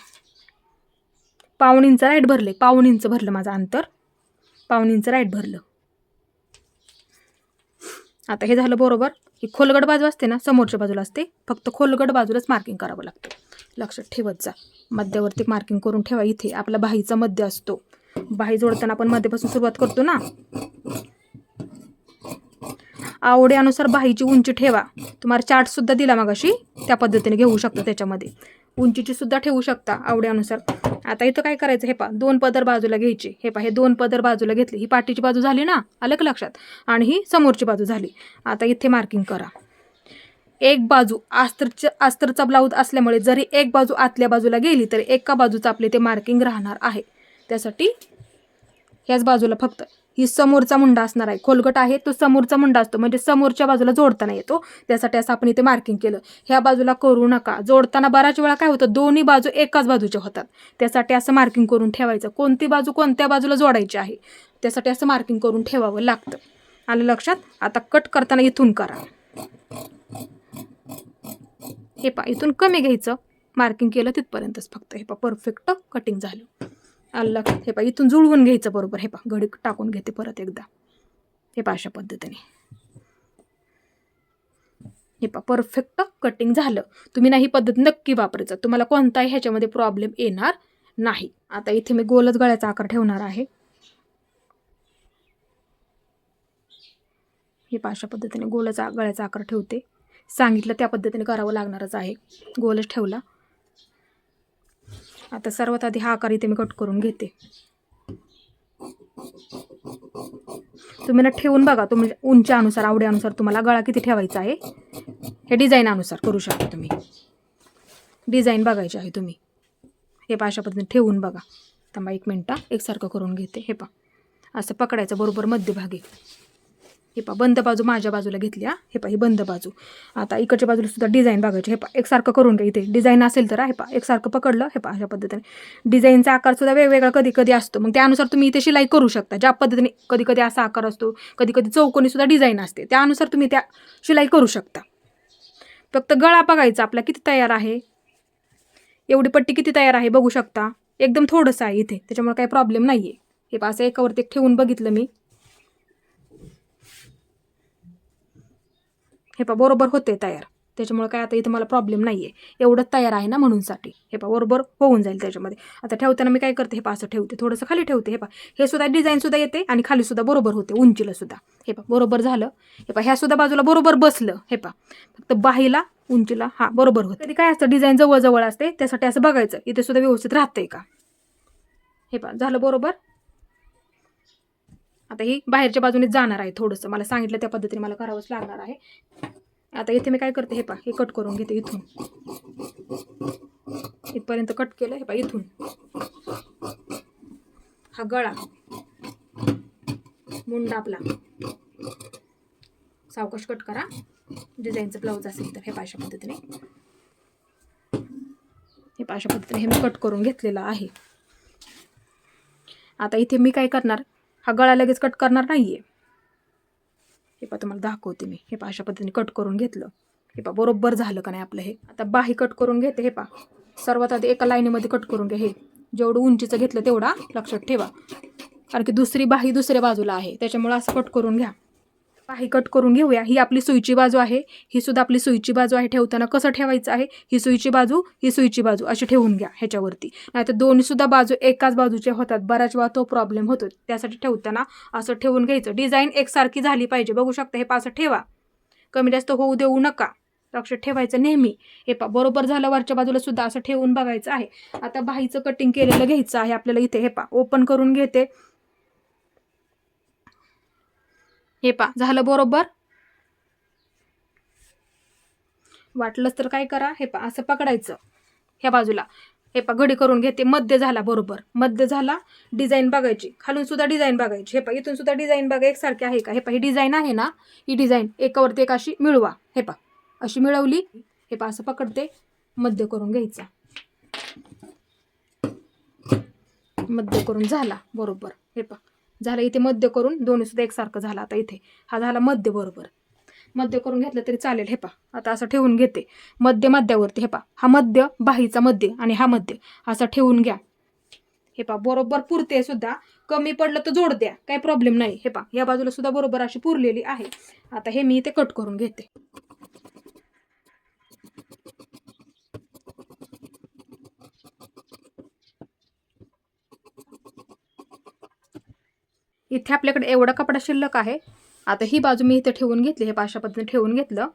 1/2 इंच राईट भरले, 1/2 इंच भरलं माझं अंतर, 1/2 इंच राईट भरलं. आता हे झालं बरोबर. ही खोलगट बाजू असते ना, समोरच्या बाजूला असते, फक्त खोलगट बाजूलाच मार्किंग करावं लागतं, लक्षात ठेवत जा. मध्यावरती मार्किंग करून ठेवा. इथे आपला बाहीचा मध्य असतो, बाही जोडताना आपण मध्यपासून सुरुवात करतो ना. आवडीनुसार बाहीची उंची ठेवा. तुम्हाला चार्ट सुद्धा दिला मगाशी, त्या पद्धतीने घेऊ शकता, त्याच्यामध्ये उंचीची सुद्धा ठेवू शकता आवडीनुसार. आता इथं काय करायचं, हे पहा 2 पदर बाजूला घ्यायचे. हे पहा हे 2 पदर बाजूला घेतली, ही पाठीची बाजू झाली ना, आलं का लक्षात, आणि ही समोरची बाजू झाली. आता इथे मार्किंग करा. एक बाजू अस्तरचा ब्लाऊज असल्यामुळे जरी एक बाजू आतल्या बाजूला गेली तरी एका बाजूचं आपले ते मार्किंग राहणार आहे. त्यासाठी ह्याच बाजूला फक्त ही समोरचा मुंडा असणार आहे, खोलगट आहे तो समोरचा मुंडा असतो, म्हणजे समोरच्या बाजूला जोडताना येतो, त्यासाठी असं आपण इथे मार्किंग केलं. ह्या बाजूला करू नका, जोडताना बऱ्याच वेळा काय होतं, दोन्ही बाजू एकाच बाजूच्या होतात, त्यासाठी असं मार्किंग करून ठेवायचं, कोणती बाजू कोणत्या बाजूला जोडायची आहे त्यासाठी असं मार्किंग करून ठेवावं लागतं. आलं लक्षात. आता कट करताना इथून करा. हे पहा इथून कमी घ्यायचं, मार्किंग केलं तिथपर्यंतच फक्त. हे पहा परफेक्ट कटिंग झालं, आलं लक्षात. हे पहा इथून जुळवून घ्यायचं बरोबर. हे पहा घडी टाकून घेते परत एकदा. हे पहा अशा पद्धतीने, हे पहा परफेक्ट कटिंग झालं. तुम्ही नाही पद्धत नक्की वापरायचं, तुम्हाला कोणताही ह्याच्यामध्ये प्रॉब्लेम येणार नाही. आता इथे मी गोलच गळ्याचा आकार ठेवणार आहे. हे पहा अशा पद्धतीने गोलच गळ्याचा आकार ठेवते, सांगितलं त्या पद्धतीने करावं लागणारच आहे. गोलच ठेवला. आता सर्वात आधी हा आकार इथे मी कट करून घेते. तुम्ही ना ठेवून बघा, तुम्ही उंचीनुसार आवडीनुसार तुम्हाला गळा किती ठेवायचा आहे हे डिझाईन अनुसार करू शकता. तुम्ही डिझाईन बघायची आहे तुम्ही. हे पहा अशा पद्धतीने ठेवून बघा. थांबा 1 मिनिट, एकसारखं करून घेते. हे पहा असं पकडायचं बरोबर मध्यभागी. हे पहा बंद बाजू माझ्या बाजूला घेतली. हे पहा ही बंद बाजू. आता इकडच्या बाजूला सुद्धा डिझाईन बघायची. हे पहा एकसारखं करून घ्या. इथे डिझाईन असेल तर हे पहा एकसारखं पकडलं. हे पहा अशा पद्धतीने डिझाईनचा आकार सुद्धा वेगवेगळा कधी कधी असतो, मग त्यानुसार तुम्ही इथे शिलाई करू शकता. ज्या पद्धतीने कधी कधी असा आकार असतो, कधी कधी चौकोनी सुद्धा डिझाईन असते, त्यानुसार तुम्ही त्या शिलाई करू शकता. फक्त गळा बघायचा आपला किती तयार आहे, एवढी पट्टी किती तयार आहे बघू शकता. एकदम थोडंसं आहे इथे, त्याच्यामुळे काही प्रॉब्लेम नाही आहे. हे पहा असं एकावरती एक ठेवून बघितलं मी. हे पहा बरोबर होते तयार, त्याच्यामुळे काय आता इथं मला प्रॉब्लेम नाही आहे. एवढंच तयार आहे ना म्हणूनसाठी. हे पहा बरोबर होऊन जाईल त्याच्यामध्ये. आता ठेवताना मी काय करते, हे पहा असं ठेवते, थोडंसं खाली ठेवते. हे पहा हे सुद्धा डिझाईनसुद्धा येते आणि खालीसुद्धा बरोबर होते, उंचीला सुद्धा. हे पहा बरोबर झालं. हे पहा ह्या सुद्धा बाजूला बरोबर बसलं. हे पहा फक्त बाहीला उंचीला बरोबर होतं. कधी काय असतं डिझाईन जवळ असते, त्यासाठी असं बघायचं इथे सुद्धा व्यवस्थित राहतंय का. हे पहा झालं बरोबर. आता ही बाहेरच्या बाजूने जाणार आहे, थोडंसं मला सांगितलं त्या पद्धतीने मला करावंच लागणार आहे. आता इथे मी काय करते, हे पहा हे कट करून घेते. इथून इथपर्यंत कट केलं. हे पहा इथून हा गळा मुंडा आपला सावकाश कट करा. डिझाईनचं ब्लाऊज असेल तर हे पहा अशा पद्धतीने, हे पहा अशा पद्धतीने हे मी कट करून घेतलेलं आहे. आता इथे मी काय करणार, हा गळा लगेच कट करणार नाही आहे. हे पहा तुम्हाला दाखवते मी. हे पहा अशा पद्धतीने कट करून घेतलं. हे पहा बरोबर झालं का नाही आपलं हे. आता बाही कट करून घेते. हे पहा सर्वात आधी एका लाईनीमध्ये कट करून घ्या. हे जेवढं उंचीचं घेतलं तेवढा लक्षात ठेवा, कारण की दुसरी बाही दुसऱ्या बाजूला आहे, त्याच्यामुळे असं कट करून घ्या. बाही कट करून घेऊया. ही आपली सुईची बाजू आहे, ही सुद्धा आपली सुईची बाजू आहे. ठेवताना कसं ठेवायचं आहे, ही सुईची बाजू ही सुईची बाजू अशी ठेवून घ्या ह्याच्यावरती. नाहीतर दोन्ही सुद्धा बाजू एकाच बाजूचे होतात, बऱ्याच वेळा तो प्रॉब्लेम होतो. त्यासाठी ठेवताना असं ठेवून घ्यायचं. डिझाईन एकसारखी झाली पाहिजे. बघू शकता हे असं ठेवा, कमी जास्त होऊ देऊ नका, लक्षात ठेवायचं नेहमी. हे पा बरोबर झालं. वरच्या बाजूला सुद्धा असं ठेवून बघायचं आहे. आता बाहीचं कटिंग केलेलं घ्यायचं आहे आपल्याला. इथे हे पा ओपन करून घेते. हे पा झालं बरोबर. वाटलंच तर काय करा, हे पा असं पकडायचं ह्या बाजूला. हे पा घडी करून घेते. मध्य झाला बरोबर, मध्य झाला. डिझाईन बघायची, खालून सुद्धा डिझाईन बघायची. हे पा इथून सुद्धा डिझाईन बघा एकसारखी आहे का. हे पा ही डिझाईन आहे ना, ही डिझाईन एकावरती एक अशी मिळवा. हे पा अशी मिळवली. हे पा असं पकडते, मध्य करून घ्यायचा. मध्य करून झाला बरोबर. हे पा झालं इथे मध्य करून, दोन्ही सुद्धा एकसारखं झालं. आता इथे हा झाला मध्य बरोबर. मध्य करून घेतलं तरी चालेल. हे पा आता असं ठेवून घेते मध्य मध्यावरती. हे पा हा मध्य, बाहीचा मध्य आणि हा मध्य असं ठेवून घ्या. हे पा बरोबर पुरते सुद्धा. कमी पडलं तर जोड द्या, काही प्रॉब्लेम नाही. हे पा या बाजूला सुद्धा बरोबर अशी पुरलेली आहे. आता हे मी इथे कट करून घेते. इथे आपल्याकडे एवढा कपडा शिल्लक आहे. आता ही बाजू मी इथे ठेवून घेतली. हे पा अशा पद्धतीने ठेवून घेतलं,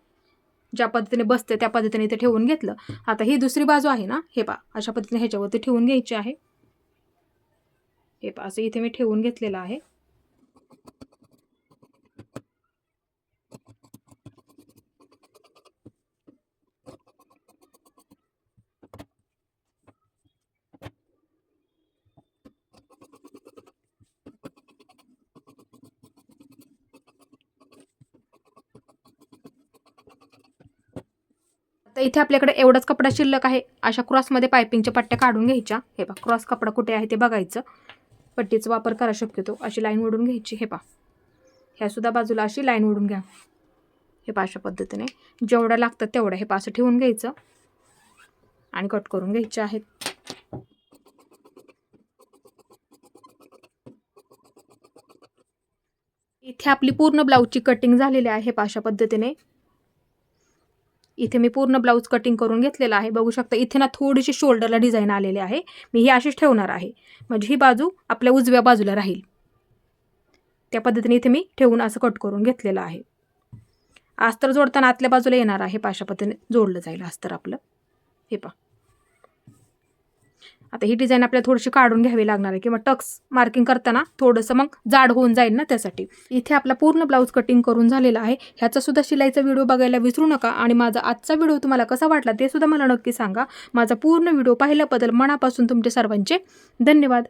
ज्या पद्धतीने बसते त्या पद्धतीने इथे ठेवून घेतलं. आता ही दुसरी बाजू आहे ना, हे पा अशा पद्धतीने ह्याच्यावरती ठेवून घ्यायची आहे. हे पा असं इथे मी ठेवून घेतलेलं आहे. तर इथे आपल्याकडे एवढाच कपडा शिल्लक आहे. अशा क्रॉसमध्ये पायपिंगच्या पट्ट्या काढून घ्यायच्या. हे पा क्रॉस कपडा कुठे आहे ते बघायचं. पट्टीचा वापर करा शक्यतो. अशी लाईन ओढून घ्यायची. हे पा ह्या सुद्धा बाजूला अशी लाईन ओढून घ्या. हे पा अशा पद्धतीने जेवढ्या लागतात तेवढ्या हे पा असं ठेवून घ्यायचं आणि कट करून घ्यायचे आहेत. इथे आपली पूर्ण ब्लाऊजची कटिंग झालेली आहे. हे पा अशा पद्धतीने इथे मी पूर्ण ब्लाऊज कटिंग करून घेतलेला आहे. बघू शकता इथे ना थोडीशी शोल्डरला डिझाईन आलेली आहे. मी ही अशीच ठेवणार आहे, म्हणजे ही बाजू आपल्या उजव्या बाजूला राहील. त्या पद्धतीने इथे मी ठेवून असं कट करून घेतलेलं आहे. अस्तर जोडताना आतल्या बाजूला येणार आहे. अशा पद्धतीने जोडलं जाईल अस्तर आपलं. हे पा आता ही डिझाईन आपल्याला थोडीशी काढून घ्यावी लागणार आहे, किंवा टक्स मार्किंग करताना थोडंसं मग जाड होऊन जाईल ना, त्यासाठी. इथे आपला पूर्ण ब्लाऊज कटिंग करून झालेला आहे. ह्याचा सुद्धा शिलाईचा व्हिडिओ बघायला विसरू नका. आणि माझा आजचा व्हिडिओ तुम्हाला कसा वाटला ते सुद्धा मला नक्की सांगा. माझा पूर्ण व्हिडिओ पाहिल्याबद्दल मनापासून तुमचे सर्वांचे धन्यवाद.